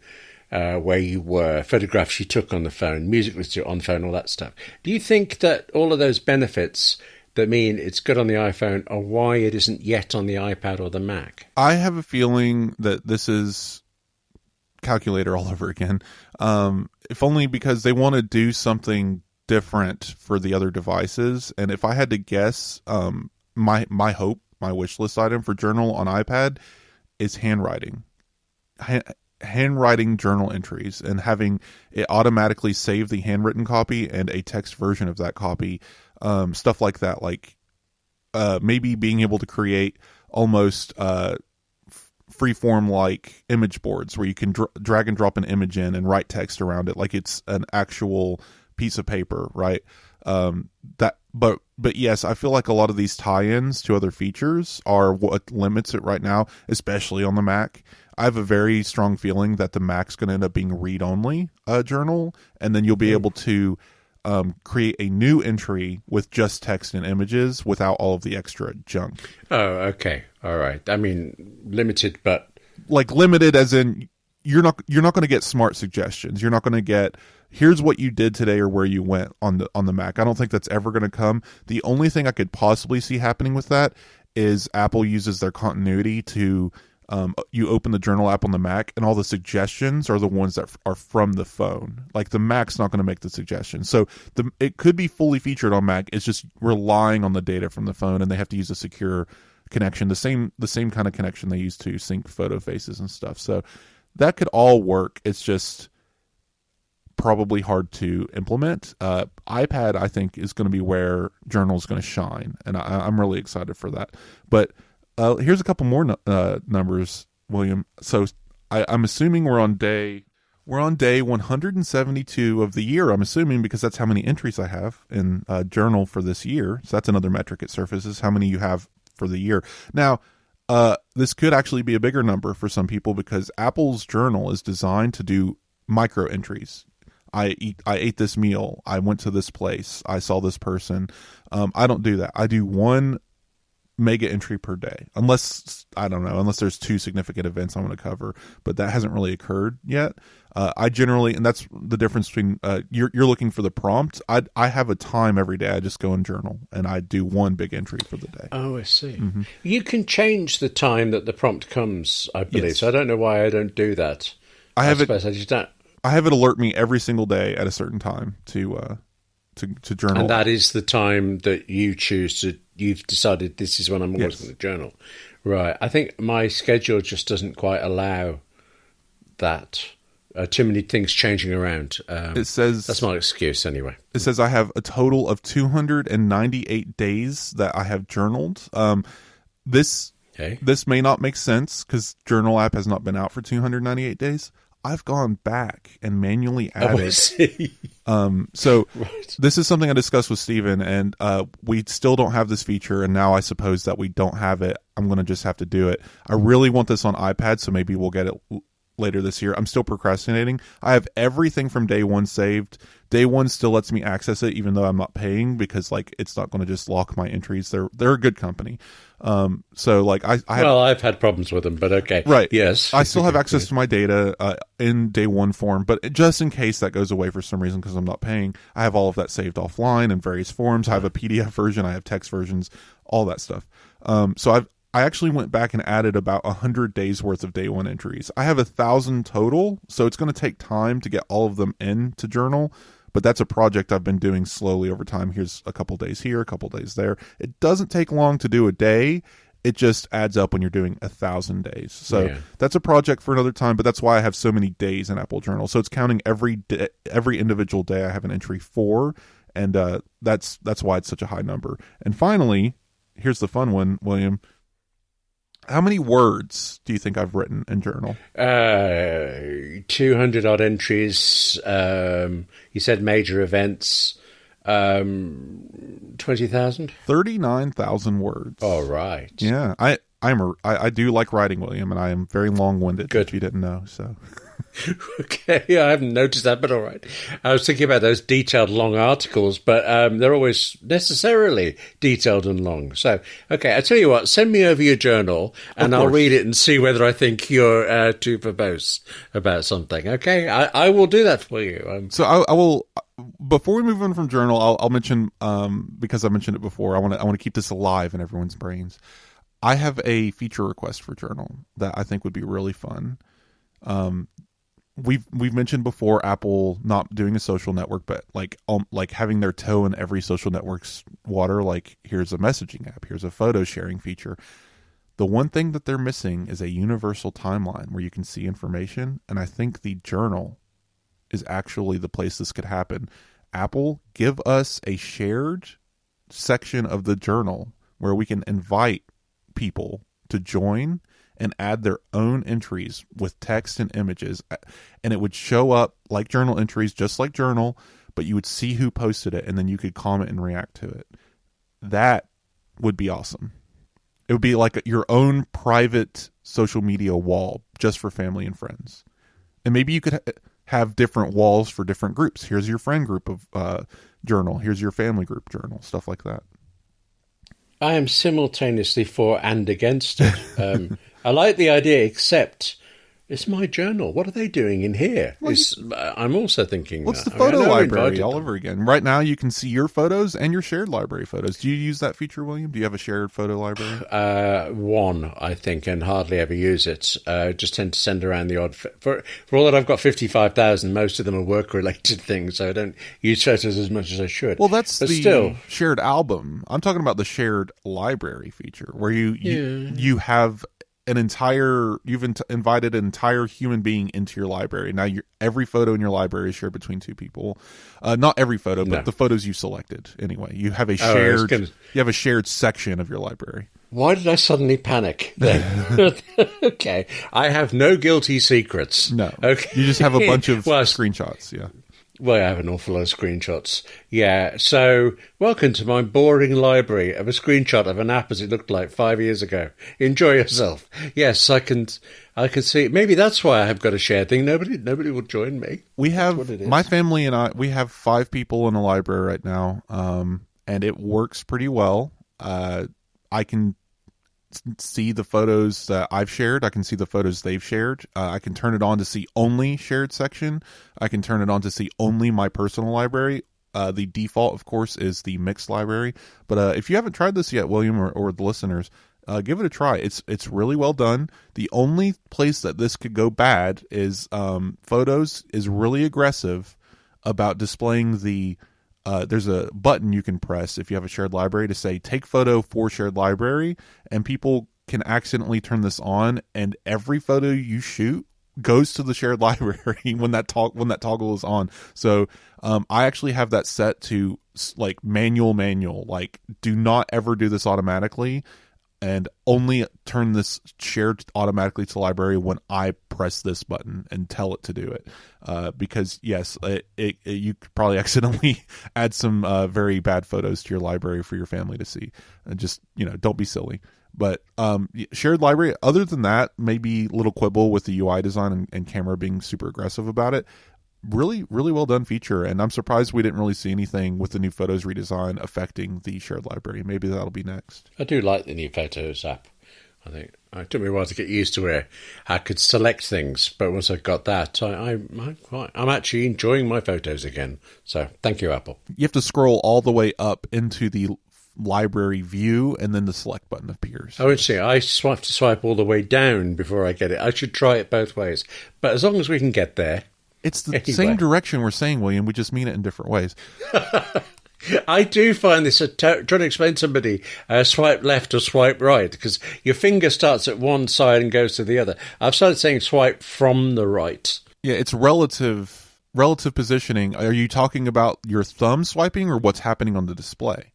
where you were, photographs you took on the phone, music listened to on the phone, all that stuff. Do you think that all of those benefits that mean it's good on the iPhone are why it isn't yet on the iPad or the Mac? I have a feeling that this is calculator all over again. If only because they want to do something different for the other devices. And if I had to guess, my hope, my wish list item for Journal on iPad is handwriting. Handwriting journal entries and having it automatically save the handwritten copy and a text version of that copy. Stuff like that, like maybe being able to create almost freeform like image boards where you can drag and drop an image in and write text around it like it's an actual piece of paper, right? But yes, I feel like a lot of these tie-ins to other features are what limits it right now, especially on the Mac. I have a very strong feeling that the Mac's going to end up being read-only Journal, and then you'll be able to create a new entry with just text and images without all of the extra junk. Oh, okay. All right. I mean, limited, but... Like limited as in you're not going to get smart suggestions. You're not going to get, here's what you did today or where you went on the Mac. I don't think that's ever going to come. The only thing I could possibly see happening with that is Apple uses their continuity to... you open the Journal app on the Mac and all the suggestions are the ones that are from the phone. Like the Mac's not going to make the suggestions. So it could be fully featured on Mac. It's just relying on the data from the phone and they have to use a secure connection, the same kind of connection they use to sync photo faces and stuff. So that could all work. It's just probably hard to implement. iPad, I think, is going to be where Journal is going to shine. And I'm really excited for that. But here's a couple more numbers, William. So I'm assuming we're on day 172 of the year. I'm assuming because that's how many entries I have in Journal for this year. So that's another metric it surfaces, how many you have for the year. Now, this could actually be a bigger number for some people because Apple's journal is designed to do micro entries. I ate this meal. I went to this place. I saw this person. I don't do that. I do one mega entry per day, unless there's 2 significant events I want to cover, but that hasn't really occurred yet. I generally, and that's the difference between you're looking for the prompt. I have a time every day. I just go and journal and I do one big entry for the day. Oh, I see. Mm-hmm. You can change the time that the prompt comes, I believe. Yes. So I don't know why I don't do that. I have it alert me every single day at a certain time to journal. And that is the time that you choose to. You've decided this is when I'm always going to journal, right? I think my schedule just doesn't quite allow that. Too many things changing around. It says that's my excuse anyway. It says I have a total of 298 days that I have journaled. This may not make sense because Journal app has not been out for 298 days. I've gone back and manually added. So right. This is something I discussed with Steven, and we still don't have this feature, and now I suppose that we don't have it. I'm going to just have to do it. I really want this on iPad, so maybe we'll get it later this year. I'm still procrastinating. I have everything from day one saved. Day one still lets me access it, even though I'm not paying, because like it's not going to just lock my entries. They're a good company. So like I've had problems with them, but okay. Right. Yes. I still have access to my data in day one form, but just in case that goes away for some reason because I'm not paying, I have all of that saved offline in various forms. I have a PDF version, I have text versions, all that stuff. So I actually went back and added about 100 days worth of day one entries. I have 1,000 total, so it's going to take time to get all of them into Journal, but that's a project I've been doing slowly over time. Here's a couple days here, a couple days there. It doesn't take long to do a day. It just adds up when you're doing 1,000 days. So that's a project for another time, but that's why I have so many days in Apple Journal. So it's counting every individual day I have an entry for, and that's why it's such a high number. And finally, here's the fun one, William. How many words do you think I've written in Journal? 200 odd entries. You said major events. 20,000? 39,000 words. All right. Yeah, I do like writing, William, and I am very long-winded. Good. If you didn't know, so. Okay, I haven't noticed that, but all right. I was thinking about those detailed long articles, but they're always necessarily detailed and long. So, okay, I tell you what, send me over your journal, and I'll read it and see whether I think you're too verbose about something. Okay, I will do that for you. So I will. Before we move on from Journal, I'll mention because I mentioned it before. I want to keep this alive in everyone's brains. I have a feature request for Journal that I think would be really fun. We've mentioned before Apple not doing a social network, but like having their toe in every social network's water. Like, here's a messaging app, here's a photo sharing feature. The one thing that they're missing is a universal timeline where you can see information, and I think the Journal is actually the place this could happen. Apple, give us a shared section of the Journal where we can invite people to join and add their own entries with text and images, and it would show up like journal entries, just like Journal, but you would see who posted it, and then you could comment and react to it. That would be awesome. It would be like your own private social media wall just for family and friends. And maybe you could have different walls for different groups. Here's your friend group of Journal. Here's your family group Journal, stuff like that. I am simultaneously for and against it. I like the idea, except it's my journal. What are they doing in here? I'm also thinking... What's the photo library all over again? Right now you can see your photos and your shared library photos. Do you use that feature, William? Do you have a shared photo library? One, I think, and hardly ever use it. Just tend to send around the odd... For all that I've got 55,000, most of them are work-related things, so I don't use photos as much as I should. Well, that's the shared album. I'm talking about the shared library feature, where you have... you've invited an entire human being into your library. Now every photo in your library is shared between two people. Not every photo, but the photos you selected anyway. You have a shared section of your library. Why did I suddenly panic then? Okay. I have no guilty secrets. No. Okay. You just have a bunch of screenshots, yeah. Well, I have an awful lot of screenshots. Yeah, so welcome to my boring library of a screenshot of an app as it looked like 5 years ago. Enjoy yourself. Yes, I can see. Maybe that's why I have got a shared thing. Nobody will join me. We have my family and I. We have 5 people in a library right now, and it works pretty well. I can see the photos that I've shared. I can see the photos they've shared. I can turn it on to see only shared section. I can turn it on to see only my personal library. The default, of course, is the mixed library. But if you haven't tried this yet, William, or the listeners, give it a try. It's really well done. The only place that this could go bad is Photos is really aggressive about displaying the there's a button you can press if you have a shared library to say take photo for shared library, and people can accidentally turn this on, and every photo you shoot goes to the shared library when that toggle is on. So I actually have that set to like manual, like do not ever do this automatically, and only turn this shared automatically to library when I press this button and tell it to do it. Because yes, you could probably accidentally add some very bad photos to your library for your family to see. And just, don't be silly. But shared library, other than that, maybe a little quibble with the UI design and camera being super aggressive about it. Really, really well done feature, and I'm surprised we didn't really see anything with the new Photos redesign affecting the shared library. Maybe that'll be next. I do like the new Photos app. I think it took me a while to get used to where I could select things, but once I got that, I'm actually enjoying my photos again. So thank you, Apple. You have to scroll all the way up into the library view, and then the select button appears. Oh, interesting. I have to swipe all the way down before I get it. I should try it both ways, but as long as we can get there. It's the same direction we're saying, William. We just mean it in different ways. I do find this trying to explain to somebody swipe left or swipe right, because your finger starts at one side and goes to the other. I've started saying swipe from the right. Yeah, it's relative positioning. Are you talking about your thumb swiping or what's happening on the display?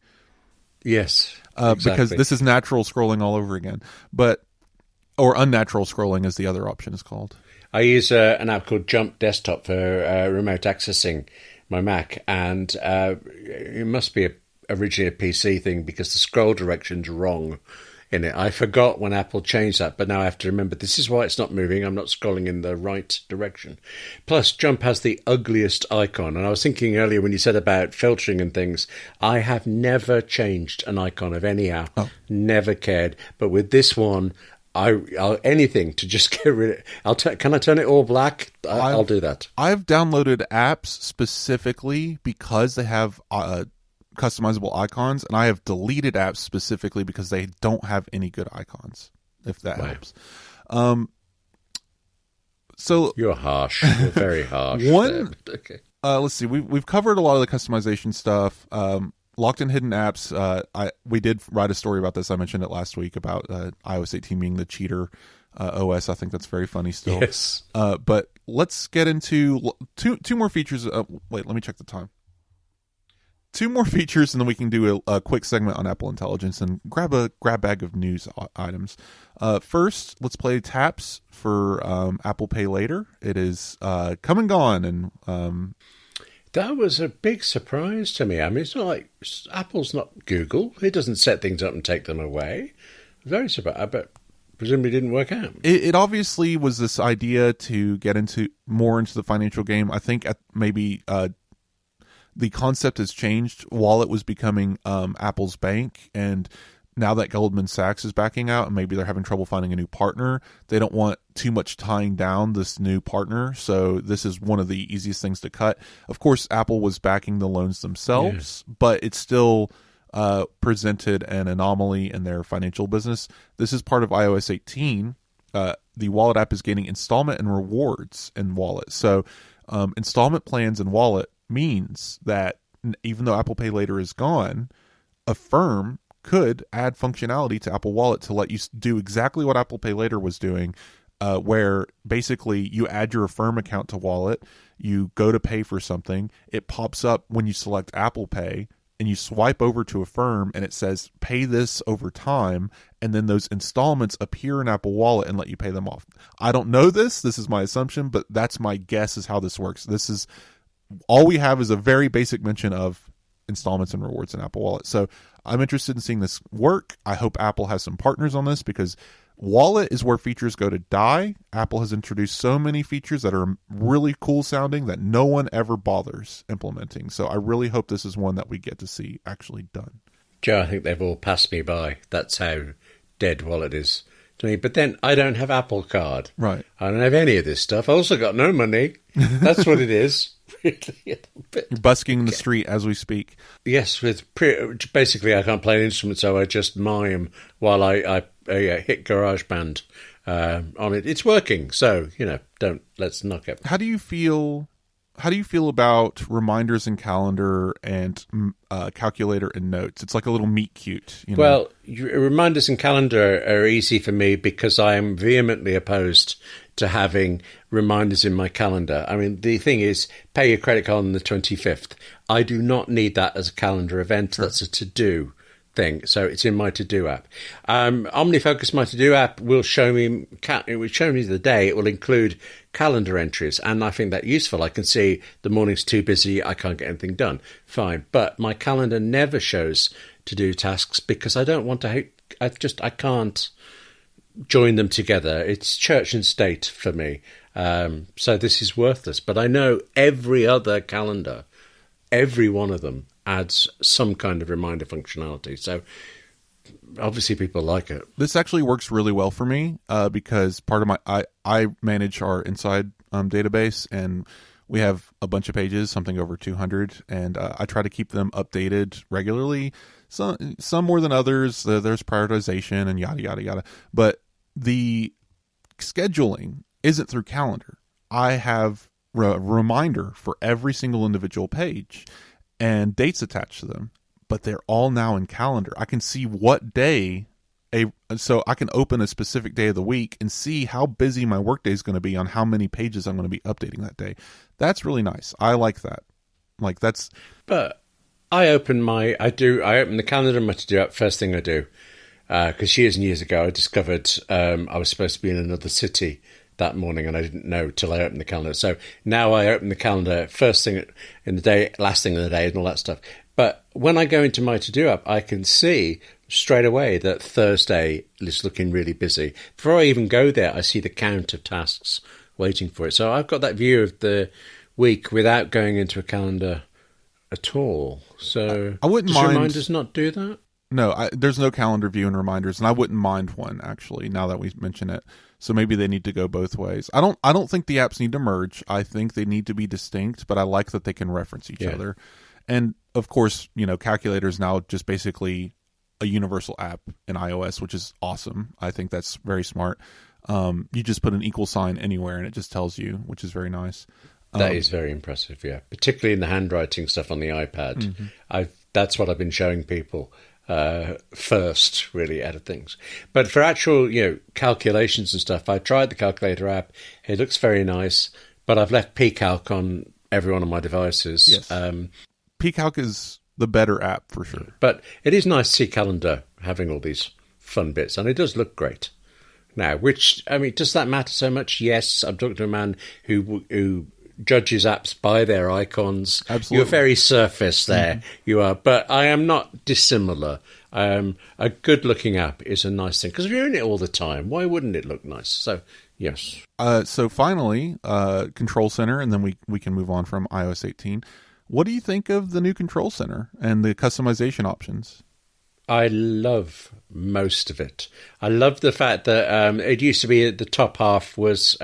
Yes, exactly. Because this is natural scrolling all over again, or unnatural scrolling, as the other option is called. I use an app called Jump Desktop for remote accessing my Mac, and it must be originally a PC thing because the scroll direction's wrong in it. I forgot when Apple changed that, but now I have to remember this is why it's not moving. I'm not scrolling in the right direction. Plus, Jump has the ugliest icon, and I was thinking earlier when you said about filtering and things, I have never changed an icon of any app, never cared, but with this one, I'll anything to just get rid of it. Can I turn it all black? I'll do that. I've downloaded apps specifically because they have customizable icons, and I have deleted apps specifically because they don't have any good icons, if that helps. So you're harsh. You're very harsh. Okay. Let's see. We've covered a lot of the customization stuff. Locked in hidden apps. We did write a story about this. I mentioned it last week about iOS 18 being the cheater OS. I think that's very funny still. Yes. But let's get into two more features. Wait, let me check the time. 2 more features, and then we can do a quick segment on Apple Intelligence and grab bag of news items. First, let's play taps for Apple Pay Later. It is come and gone, and that was a big surprise to me. I mean, it's not like Apple's not Google. It doesn't set things up and take them away. Very surprised, but presumably didn't work out. It obviously was this idea to get more into the financial game. I think maybe the concept has changed. Wallet was becoming Apple's bank, and now that Goldman Sachs is backing out and maybe they're having trouble finding a new partner, they don't want too much tying down this new partner. So this is one of the easiest things to cut. Of course, Apple was backing the loans themselves, but it's still presented an anomaly in their financial business. This is part of iOS 18. The Wallet app is gaining installment and rewards in Wallet. So installment plans in Wallet means that even though Apple Pay Later is gone, Affirm could add functionality to Apple Wallet to let you do exactly what Apple Pay Later was doing, where basically you add your Affirm account to Wallet, you go to pay for something, it pops up when you select Apple Pay, and you swipe over to Affirm, and it says, pay this over time, and then those installments appear in Apple Wallet and let you pay them off. I don't know this is my assumption, but that's my guess is how this works. This is all we have is a very basic mention of installments and rewards in Apple Wallet. So I'm interested in seeing this work. I hope Apple has some partners on this, because Wallet is where features go to die. Apple has introduced so many features that are really cool sounding that no one ever bothers implementing. So I really hope this is one that we get to see actually done. Joe, I think they've all passed me by. That's how dead Wallet is to me. But then I don't have Apple Card. Right. I don't have any of this stuff. I also got no money. That's what it is. You're busking the street as we speak. Yes, basically I can't play an instrument, so I just mime while I hit GarageBand on it. It's working, so let's knock it. How do you feel about reminders and calendar and calculator and notes? It's like a little meet cute. Well, reminders and calendar are easy for me because I am vehemently opposed to having reminders in my calendar. I mean, the thing is, pay your credit card on the 25th. I do not need that as a calendar event. Sure. That's a to-do thing. So it's in my to-do app. OmniFocus, my to-do app, will show me the day. It will include calendar entries, and I think that useful. I can see the morning's too busy, I can't get anything done. Fine. But my calendar never shows to-do tasks because I don't want to. I can't join them together. It's church and state for me. So this is worthless. But I know every other calendar, every one of them, adds some kind of reminder functionality. So obviously people like it. This actually works really well for me because part of I manage our inside database, and we have a bunch of pages, something over 200, and I try to keep them updated regularly. Some more than others. There's prioritization and yada, yada, yada. But the scheduling isn't through calendar. I have a reminder for every single individual page and dates attached to them, but they're all now in calendar. I can see what day, so I can open a specific day of the week and see how busy my workday is going to be on how many pages I'm going to be updating that day. That's really nice. I like that. But I open the calendar in my to-do app first thing I do, because years and years ago I discovered I was supposed to be in another city that morning, and I didn't know till I opened the calendar. So now I open the calendar first thing in the day, last thing in the day, and all that stuff. But when I go into my to-do app, I can see straight away that Thursday is looking really busy. Before I even go there, I see the count of tasks waiting for it. So I've got that view of the week without going into a calendar at all. So I wouldn't mind. Reminders not do that? No, there's no calendar view in reminders, and I wouldn't mind one actually. Now that we mention it, so maybe they need to go both ways. I don't think the apps need to merge. I think they need to be distinct, but I like that they can reference each other. And of course, calculator is now just basically a universal app in iOS, which is awesome. I think that's very smart. You just put an equal sign anywhere, and it just tells you, which is very nice. That is very impressive, yeah. Particularly in the handwriting stuff on the iPad. Mm-hmm. That's what I've been showing people first, really, out of things. But for actual, calculations and stuff, I tried the calculator app. It looks very nice, but I've left pCalc on every one of my devices. Yes. pCalc is the better app for sure. But it is nice to see calendar having all these fun bits, and it does look great. Now, does that matter so much? Yes, I'm talking to a man who judges apps by their icons. Absolutely. You're very surface there. Mm-hmm. You are, but I am not dissimilar. A good-looking app is a nice thing because if you're in it all the time, why wouldn't it look nice? So, yes. So finally, Control Center, and then we can move on from iOS 18. What do you think of the new Control Center and the customization options? I love most of it. I love the fact that it used to be the top half was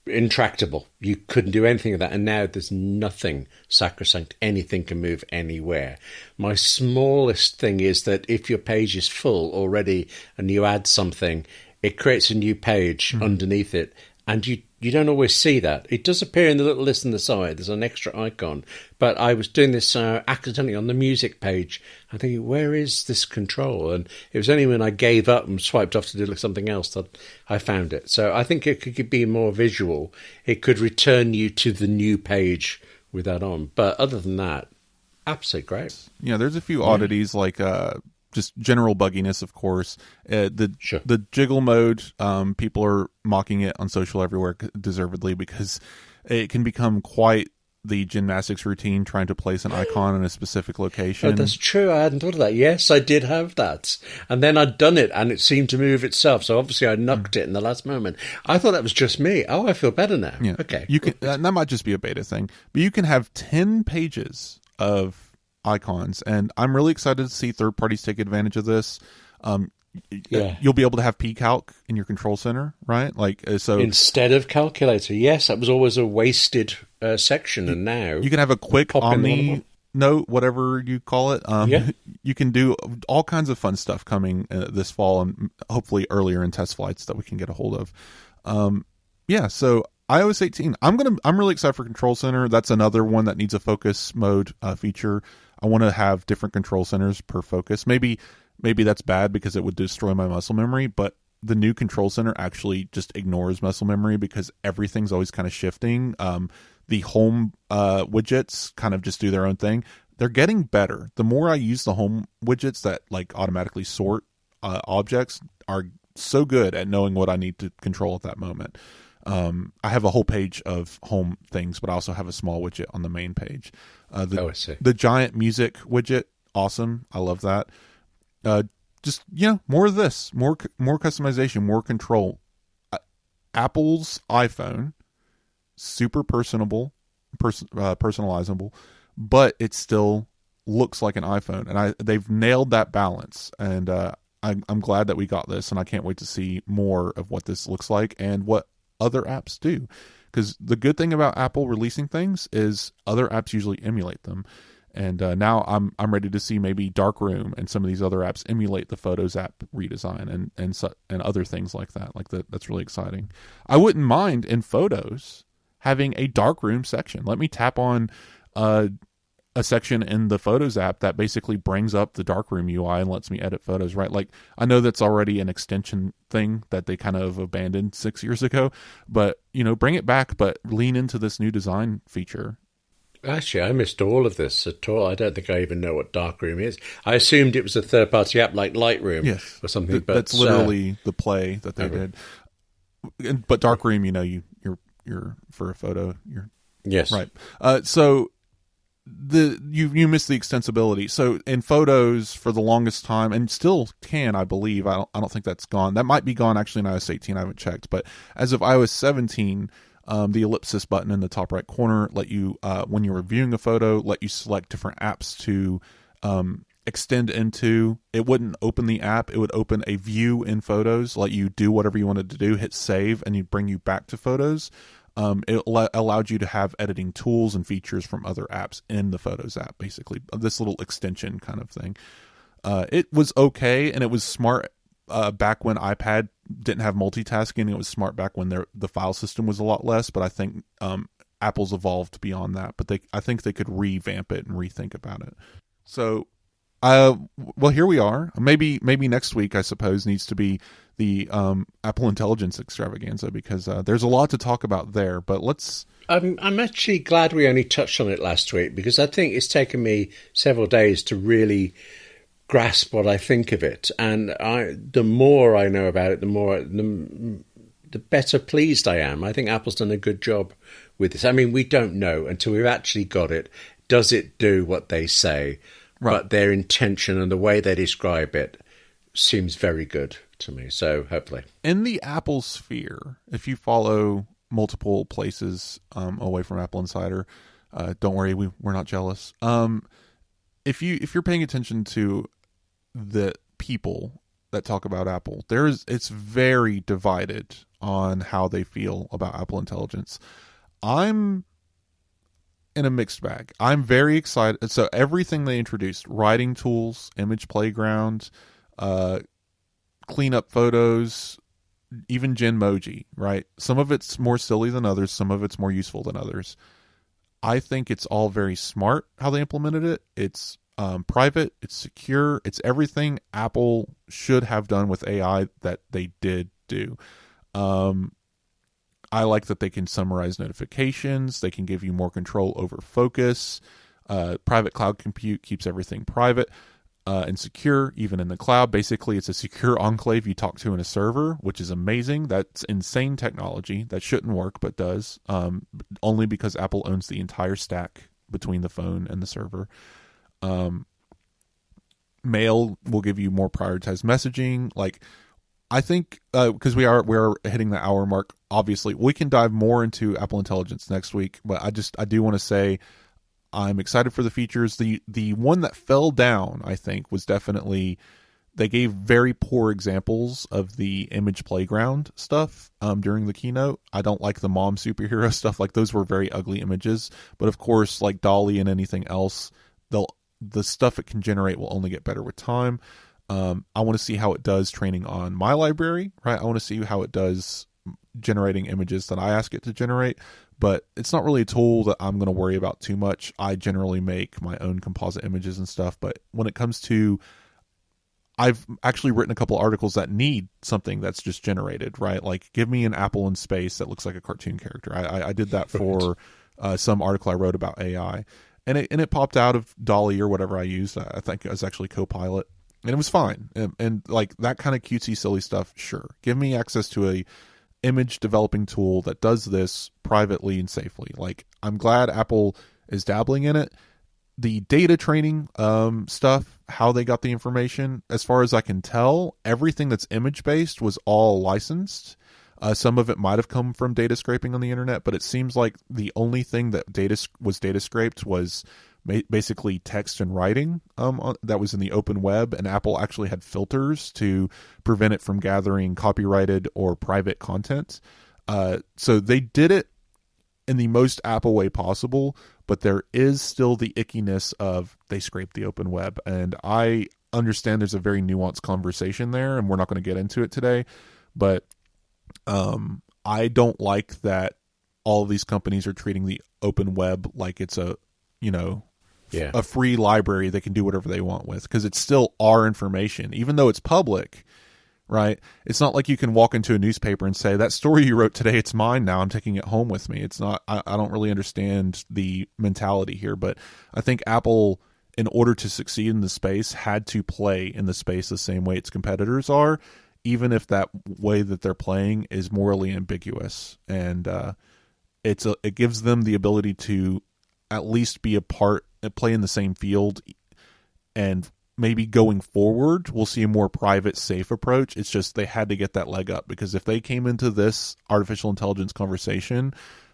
intractable. You couldn't do anything of that, and now there's nothing sacrosanct. Anything can move anywhere. My smallest thing is that if your page is full already and you add something, it creates a new page underneath it, and you don't always see that. It does appear in the little list on the side. There's an extra icon. But I was doing this accidentally on the music page. I'm thinking, where is this control? And it was only when I gave up and swiped off to do something else that I found it. So I think it could be more visual. It could return you to the new page with that on. But other than that, absolutely great. Yeah, there's a few oddities like just general bugginess, of course. The jiggle mode, people are mocking it on social everywhere deservedly because it can become quite the gymnastics routine trying to place an icon in a specific location. Oh, that's true. I hadn't thought of that. Yes, I did have that. And then I'd done it and it seemed to move itself. So obviously I knocked it in the last moment. I thought that was just me. Oh, I feel better now. Yeah. Okay. You can, that might just be a beta thing, but you can have 10 pages of icons. And I'm really excited to see third parties take advantage of this. You'll be able to have pcalc in your control center, right? Like so instead of calculator. Yes, that was always a wasted section, and now you can have a quick omni note, whatever you call it. You can do all kinds of fun stuff coming this fall, and hopefully earlier in test flights that we can get a hold of. So iOS 18. I'm really excited for Control Center. That's another one that needs a focus mode feature. I want to have different control centers per focus. Maybe that's bad because it would destroy my muscle memory, but the new control center actually just ignores muscle memory because everything's always kind of shifting. The home widgets kind of just do their own thing. They're getting better. The more I use the home widgets that like automatically sort objects are so good at knowing what I need to control at that moment. I have a whole page of home things, but I also have a small widget on the main page. I see. The giant music widget, awesome. I love that. More of this, more customization, more control. Apple's iPhone, super personalizable, but it still looks like an iPhone, and they've nailed that balance. And I'm glad that we got this, and I can't wait to see more of what this looks like and what other apps do. Because the good thing about Apple releasing things is other apps usually emulate them. And now I'm ready to see maybe Darkroom and some of these other apps emulate the Photos app redesign and other things like that. That's really exciting. I wouldn't mind in Photos having a Darkroom section. Let me tap on a section in the Photos app that basically brings up the Darkroom UI and lets me edit photos. Right? Like I know that's already an extension thing that they kind of abandoned 6 years ago, but bring it back, but lean into this new design feature. Actually, I missed all of this at all. I don't think I even know what Darkroom is. I assumed it was a third-party app like Lightroom or something. But that's literally the play that they did. But Darkroom, you're for a photo. Yes, right. So you missed the extensibility. So in Photos for the longest time, and still can, I believe. I don't think that's gone. That might be gone actually in iOS 18. I haven't checked, but as of iOS 17. The ellipsis button in the top right corner let you, when you're reviewing a photo, let you select different apps to extend into. It wouldn't open the app. It would open a view in Photos, let you do whatever you wanted to do, hit save, and you'd bring you back to Photos. It allowed you to have editing tools and features from other apps in the Photos app, basically. This little extension kind of thing. It was okay, and it was smart back when iPad didn't have multitasking. It was smart back when the file system was a lot less, but I think Apple's evolved beyond that. But I think they could revamp it and rethink about it. So, here we are. Maybe next week, I suppose, needs to be the Apple Intelligence Extravaganza, because there's a lot to talk about there. But let's... I'm actually glad we only touched on it last week, because I think it's taken me several days to really grasp what I think of it, and the more I know about it, the better pleased I am. I think Apple's done a good job with this. I mean, we don't know until we've actually got it. Does it do what they say? Right. But their intention and the way they describe it seems very good to me. So hopefully, in the Apple sphere, if you follow multiple places away from Apple Insider, don't worry, we're not jealous. If you're paying attention to the people that talk about Apple, it's very divided on how they feel about Apple Intelligence. I'm in a mixed bag. I'm very excited. So everything they introduced, writing tools, image playground, clean up photos, even Genmoji, right? Some of it's more silly than others. Some of it's more useful than others. I think it's all very smart how they implemented it. It's private, it's secure, it's everything Apple should have done with AI that they did do. I like that they can summarize notifications, they can give you more control over focus. Private cloud compute keeps everything private. and secure, even in the cloud. Basically, it's a secure enclave you talk to in a server, which is amazing. That's insane technology. That shouldn't work, but does, only because Apple owns the entire stack between the phone and the server. Mail will give you more prioritized messaging. Like, I think because we're hitting the hour mark. Obviously, we can dive more into Apple Intelligence next week, but I do want to say I'm excited for the features. The one that fell down, I think, was definitely they gave very poor examples of the image playground stuff during the keynote. I don't like the mom superhero stuff. Like, those were very ugly images. But of course, like Dolly and anything else, the stuff it can generate will only get better with time. I want to see how it does training on my library, right? I want to see how it does generating images that I ask it to generate, but it's not really a tool that I'm going to worry about too much. I generally make my own composite images and stuff, but when it comes to, I've actually written a couple articles that need something that's just generated, right? Like, give me an apple in space that looks like a cartoon character. I did that for some article I wrote about AI. And it popped out of Dolly or whatever I used. I think it was actually Copilot, and it was fine. And like that kind of cutesy, silly stuff, sure. Give me access to a image developing tool that does this privately and safely. Like, I'm glad Apple is dabbling in it. The data training stuff, how they got the information, as far as I can tell, everything that's image based was all licensed. Some of it might have come from data scraping on the internet, but it seems like the only thing that was data scraped was basically text and writing that was in the open web, and Apple actually had filters to prevent it from gathering copyrighted or private content. So they did it in the most Apple way possible, but there is still the ickiness of they scraped the open web, and I understand there's a very nuanced conversation there, and we're not going to get into it today, but I don't like that all of these companies are treating the open web like it's a free library they can do whatever they want with, because it's still our information, even though it's public, right? It's not like you can walk into a newspaper and say, that story you wrote today, it's mine now, I'm taking it home with me. It's not, I don't really understand the mentality here, but I think Apple, in order to succeed in the space, had to play in the space the same way its competitors are, even if that way that they're playing is morally ambiguous. And it gives them the ability to at least be a part, play in the same field, and maybe going forward we'll see a more private, safe approach. It's just they had to get that leg up, because if they came into this artificial intelligence conversation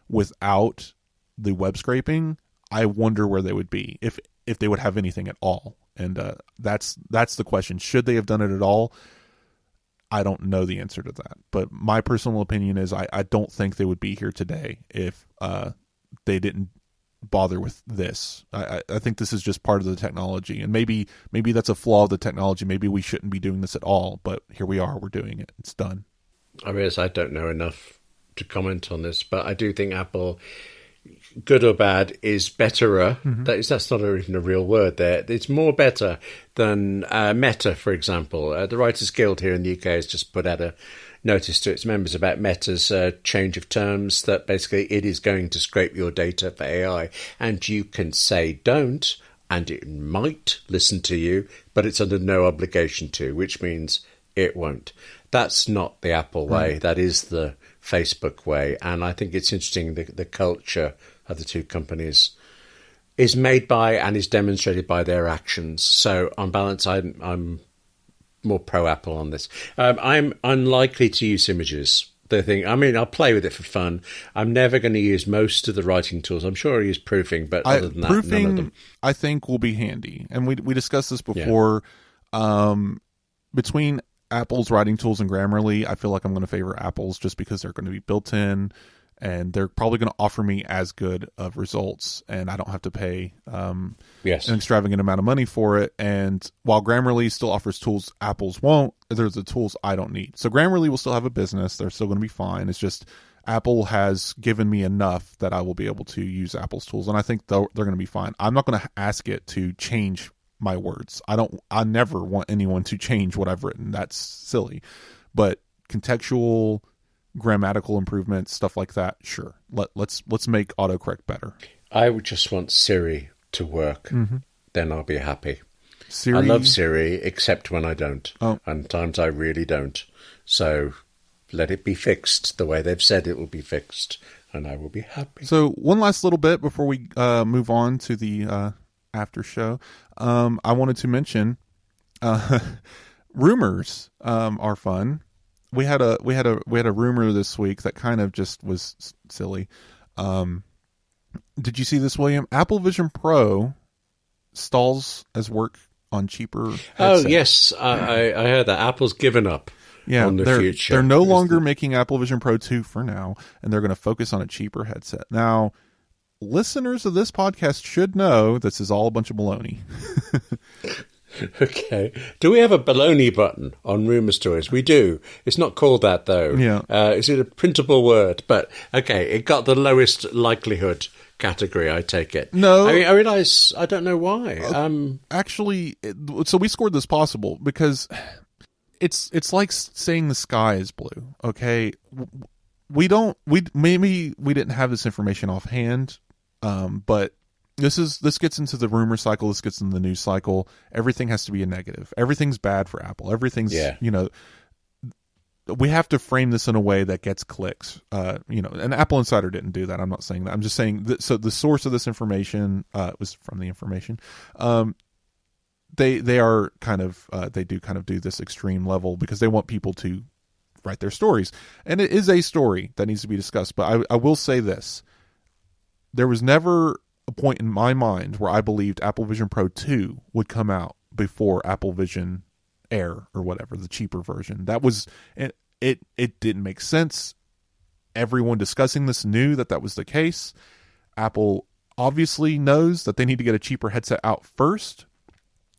without the web scraping, I wonder where they would be, if they would have anything at all. And that's the question. Should they have done it at all? I don't know the answer to that, but my personal opinion is I don't think they would be here today if they didn't bother with this. I think this is just part of the technology, and maybe that's a flaw of the technology. Maybe we shouldn't be doing this at all, but here we are. We're doing it. It's done. I realize I don't know enough to comment on this, but I do think Apple, good or bad, is betterer. Mm-hmm. That's not even a real word there. It's more better than Meta, for example. The Writers Guild here in the UK has just put out a notice to its members about Meta's change of terms, that basically it is going to scrape your data for AI, and you can say don't, and it might listen to you, but it's under no obligation to, which means it won't. That's not the Apple way. That is the Facebook way. And I think it's interesting the culture of the two companies is made by and is demonstrated by their actions. So on balance, I'm more pro Apple on this. I'm unlikely to use images. I'll play with it for fun. I'm never going to use most of the writing tools. I'm sure I use proofing, but other than that, proofing, none of them. I think, will be handy. And we discussed this before. Yeah. Between Apple's writing tools and Grammarly, I feel like I'm going to favor Apple's just because they're going to be built in, and they're probably going to offer me as good of results, and I don't have to pay an extravagant amount of money for it. And while Grammarly still offers tools Apple's won't, there's the tools I don't need. So Grammarly will still have a business. They're still going to be fine. It's just Apple has given me enough that I will be able to use Apple's tools, and I think they're going to be fine. I'm not going to ask it to change my words. I never want anyone to change what I've written. That's silly. But contextual, grammatical improvements, stuff like that, sure. Let's make autocorrect better. I would just want Siri to work. Mm-hmm. Then I'll be happy. Siri? I love Siri, except when I don't. Oh. And times I really don't. So let it be fixed the way they've said it will be fixed, and I will be happy. So one last little bit before we move on to the after show. I wanted to mention rumors are fun. We had a rumor this week that kind of just was silly. Did you see this, William? Apple Vision Pro stalls as work on cheaper headsets. Oh yes, I heard that Apple's given up. Yeah, on the future. They're no longer making Apple Vision Pro 2 for now, and they're going to focus on a cheaper headset. Now, listeners of this podcast should know this is all a bunch of baloney. Okay. Do we have a baloney button on Rumor Stories? We do. It's not called that, though. Yeah. Is it a printable word? But, okay, it got the lowest likelihood category, I take it. No. I realise, I don't know why. Actually, so we scored this possible because it's like saying the sky is blue, okay? Maybe we didn't have this information offhand, but this gets into the rumor cycle, this gets into the news cycle. Everything has to be a negative. Everything's bad for Apple. Everything's, we have to frame this in a way that gets clicks. And Apple Insider didn't do that. I'm not saying that. I'm just saying that, so the source of this information was from the information. They are kind of they do kind of do this extreme level because they want people to write their stories, and it is a story that needs to be discussed. But I will say this: there was never a point in my mind where I believed Apple Vision Pro 2 would come out before Apple Vision Air or whatever, the cheaper version. That was it didn't make sense. Everyone discussing this knew that was the case. Apple obviously knows that they need to get a cheaper headset out first.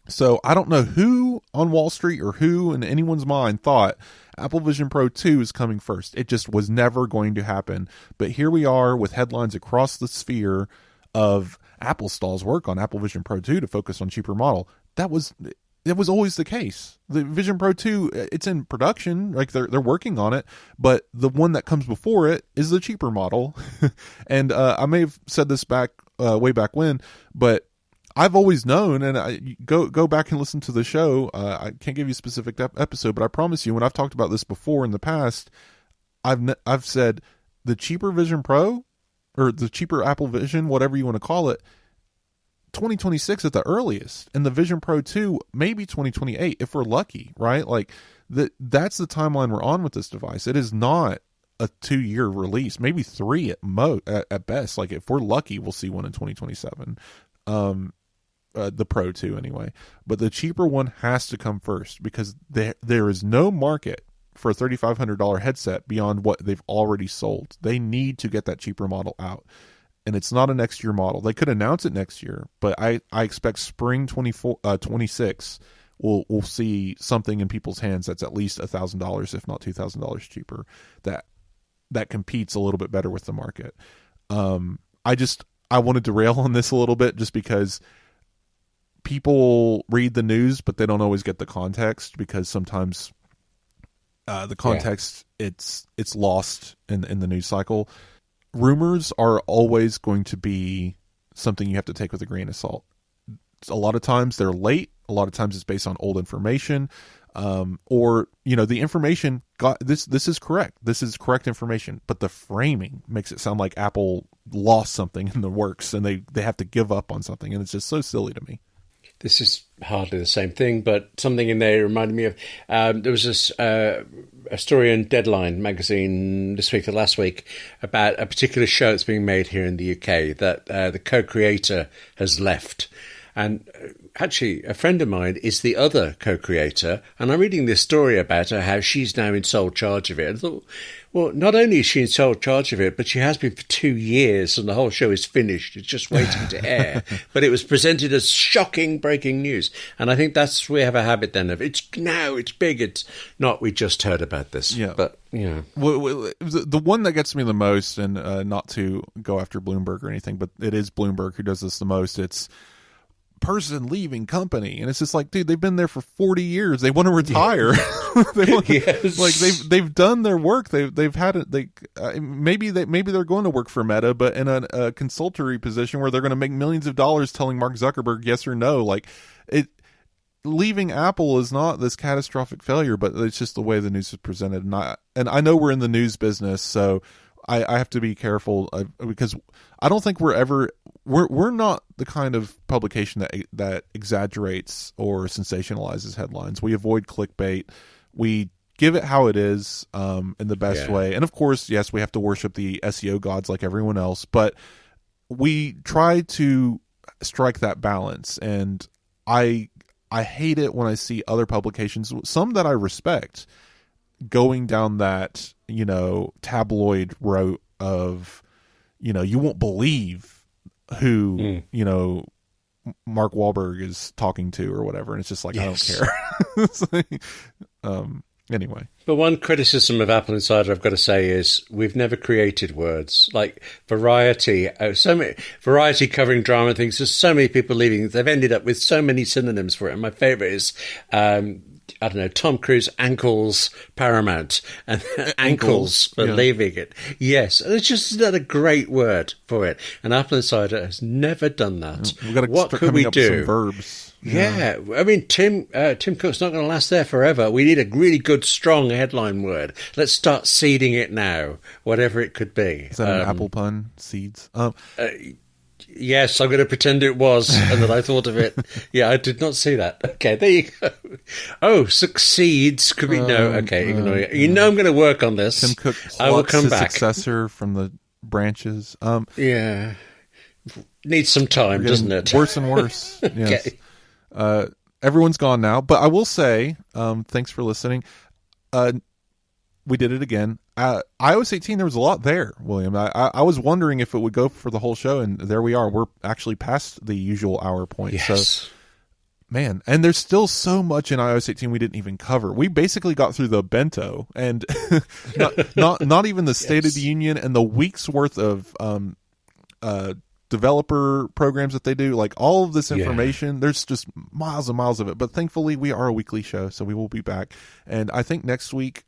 So I don't know who on Wall Street or who in anyone's mind thought Apple Vision Pro 2 is coming first. It just was never going to happen. But here we are with headlines across the sphere of Apple stalls work on Apple Vision Pro 2 to focus on cheaper model. That was always the case. The Vision Pro 2, it's in production, like they're working on it, but the one that comes before it is the cheaper model. And I may have said this way back when, but I've always known, and I go back and listen to the show. I can't give you a specific episode, but I promise you, when I've talked about this before in the past, I've said the cheaper Vision Pro or the cheaper Apple Vision, whatever you want to call it, 2026 at the earliest, and the Vision Pro 2 maybe 2028 if we're lucky, right? Like that's the timeline we're on with this device. It is not a 2-year release, maybe 3 at best. Like if we're lucky, we'll see one in 2027. The Pro 2 anyway, but the cheaper one has to come first because there is no market for a $3,500 headset beyond what they've already sold. They need to get that cheaper model out, and it's not a next year model. They could announce it next year, but I expect spring 26 we'll see something in people's hands that's at least $1,000, if not $2,000 cheaper. That competes a little bit better with the market. I wanted to rail on this a little bit just because people read the news, but they don't always get the context because sometimes the context it's lost in the news cycle. Rumors are always going to be something you have to take with a grain of salt. A lot of times they're late. A lot of times it's based on old information, or the information this is correct. This is correct information, but the framing makes it sound like Apple lost something in the works and they have to give up on something, and it's just so silly to me. This is hardly the same thing, but something in there reminded me of, there was a story in Deadline magazine this week or last week about a particular show that's being made here in the UK that the co-creator has left. And actually, a friend of mine is the other co-creator, and I'm reading this story about her, how she's now in sole charge of it. I thought, well, not only is she in sole charge of it, but she has been for 2 years, and the whole show is finished. It's just waiting to air. But it was presented as shocking breaking news. And I think we have a habit then of, it's big, it's not, we just heard about this. Yeah. But, yeah. The one that gets me the most, and not to go after Bloomberg or anything, but it is Bloomberg who does this the most, it's person leaving company, and it's just like, dude, they've been there for 40 years. They want to retire. Yes. Like they've done their work. They've had it. Maybe they're going to work for Meta, but in a consultory position where they're going to make millions of dollars telling Mark Zuckerberg yes or no. Like leaving Apple is not this catastrophic failure, but it's just the way the news is presented. And I know we're in the news business, so I have to be careful because I don't think we're not the kind of publication that exaggerates or sensationalizes headlines. We avoid clickbait. We give it how it is in the best way. And of course, yes, we have to worship the SEO gods like everyone else, but we try to strike that balance. And I hate it when I see other publications, some that I respect, going down that, tabloid route of, you won't believe who, Mark Wahlberg is talking to or whatever. And it's just like, yes. I don't care. It's like, anyway. But one criticism of Apple Insider I've got to say is we've never created words like variety. Variety covering drama things. There's so many people leaving. They've ended up with so many synonyms for it. And my favorite is, I don't know, Tom Cruise ankles Paramount and ankles for leaving it. Yes, it's just not a great word for it. And Apple Insider has never done that. What could we do? Some verbs. Yeah, I mean, Tim Cook's not going to last there forever. We need a really good, strong headline word. Let's start seeding it now, whatever it could be. Is that an apple pun? Seeds? Yes, I'm going to pretend it was, and that I thought of it. Yeah, I did not see that. Okay, there you go. Oh, succeeds could be no. Okay, ignore it. I'm going to work on this. Tim Cook I will come his back. Successor from the branches. Yeah, needs some time, doesn't it? Worse and worse. Yes. Okay. Everyone's gone now, but I will say, thanks for listening. We did it again. iOS 18, there was a lot there, William. I was wondering if it would go for the whole show, and there we are. We're actually past the usual hour point. Yes. So, man, and there's still so much in iOS 18 we didn't even cover. We basically got through the bento, and not even the State of the Union and the week's worth of developer programs that they do. Like all of this information, there's just miles and miles of it. But thankfully, we are a weekly show, so we will be back. And I think next week,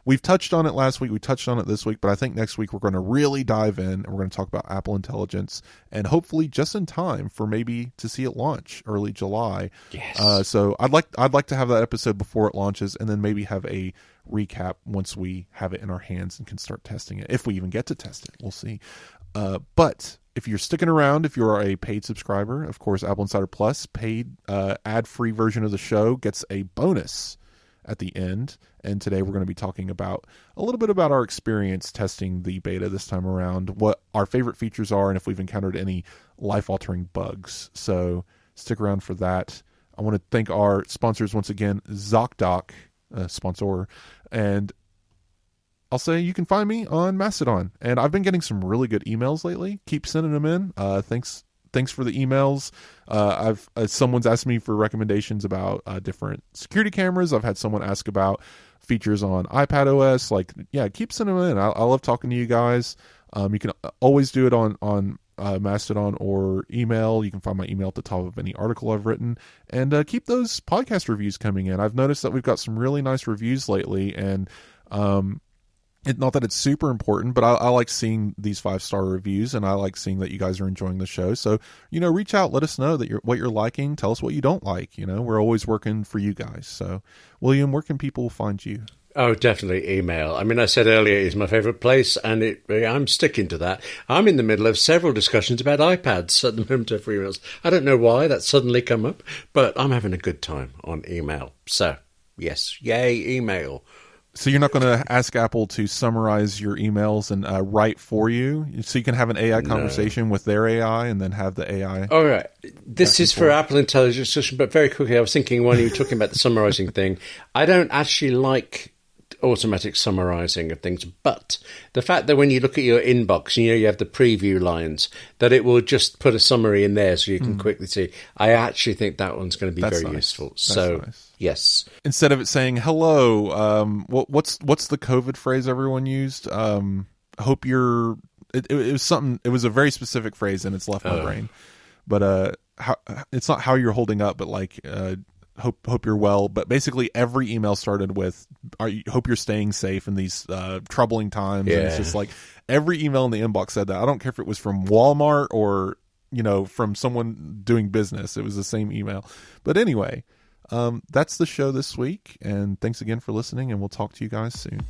we've touched on it last week, we touched on it this week, but I think next week we're going to really dive in and we're going to talk about Apple Intelligence, and hopefully just in time for maybe to see it launch early July. Yes. So I'd like to have that episode before it launches, and then maybe have a recap once we have it in our hands and can start testing it. If we even get to test it, we'll see. But if you're sticking around, if you're a paid subscriber, of course, Apple Insider Plus, paid ad-free version of the show gets a bonus at the end. And today we're going to be talking about a little bit about our experience testing the beta this time around, what our favorite features are, and if we've encountered any life-altering bugs. So stick around for that. I want to thank our sponsors once again, ZocDoc, sponsor, and I'll say you can find me on Mastodon, and I've been getting some really good emails lately. Keep sending them in. Thanks for the emails. Someone's asked me for recommendations about different security cameras. I've had someone ask about features on iPadOS. Keep sending them in. I love talking to you guys. You can always do it on Mastodon or email. You can find my email at the top of any article I've written, and keep those podcast reviews coming in. I've noticed that we've got some really nice reviews lately, and not that it's super important, but I like seeing these 5-star reviews, and I like seeing that you guys are enjoying the show. So, reach out, let us know that what you're liking. Tell us what you don't like. We're always working for you guys. So, William, where can people find you? Oh, definitely email. I mean, I said earlier it's my favorite place, and I'm sticking to that. I'm in the middle of several discussions about iPads at the moment for emails. I don't know why that's suddenly come up, but I'm having a good time on email. So, yes, yay, email. So you're not going to ask Apple to summarize your emails and write for you, so you can have an AI conversation with their AI and then have the AI. All right. This is for Apple Intelligence, but very quickly, I was thinking when you were talking about the summarizing thing, I don't actually like automatic summarizing of things, but the fact that when you look at your inbox, you have the preview lines, that it will just put a summary in there so you can quickly see. I actually think that one's going to be very useful. So nice. Yes, instead of it saying hello, what's the COVID phrase everyone used? Hope you're. It was something. It was a very specific phrase, and it's left my brain. But it's not how you're holding up, but like. Hope you're well, but basically every email started with hope you're staying safe in these troubling times. And it's just like every email in the inbox said that. I don't care if it was from Walmart or from someone doing business. It was the same email. But anyway, That's the show this week, and thanks again for listening, and we'll talk to you guys soon.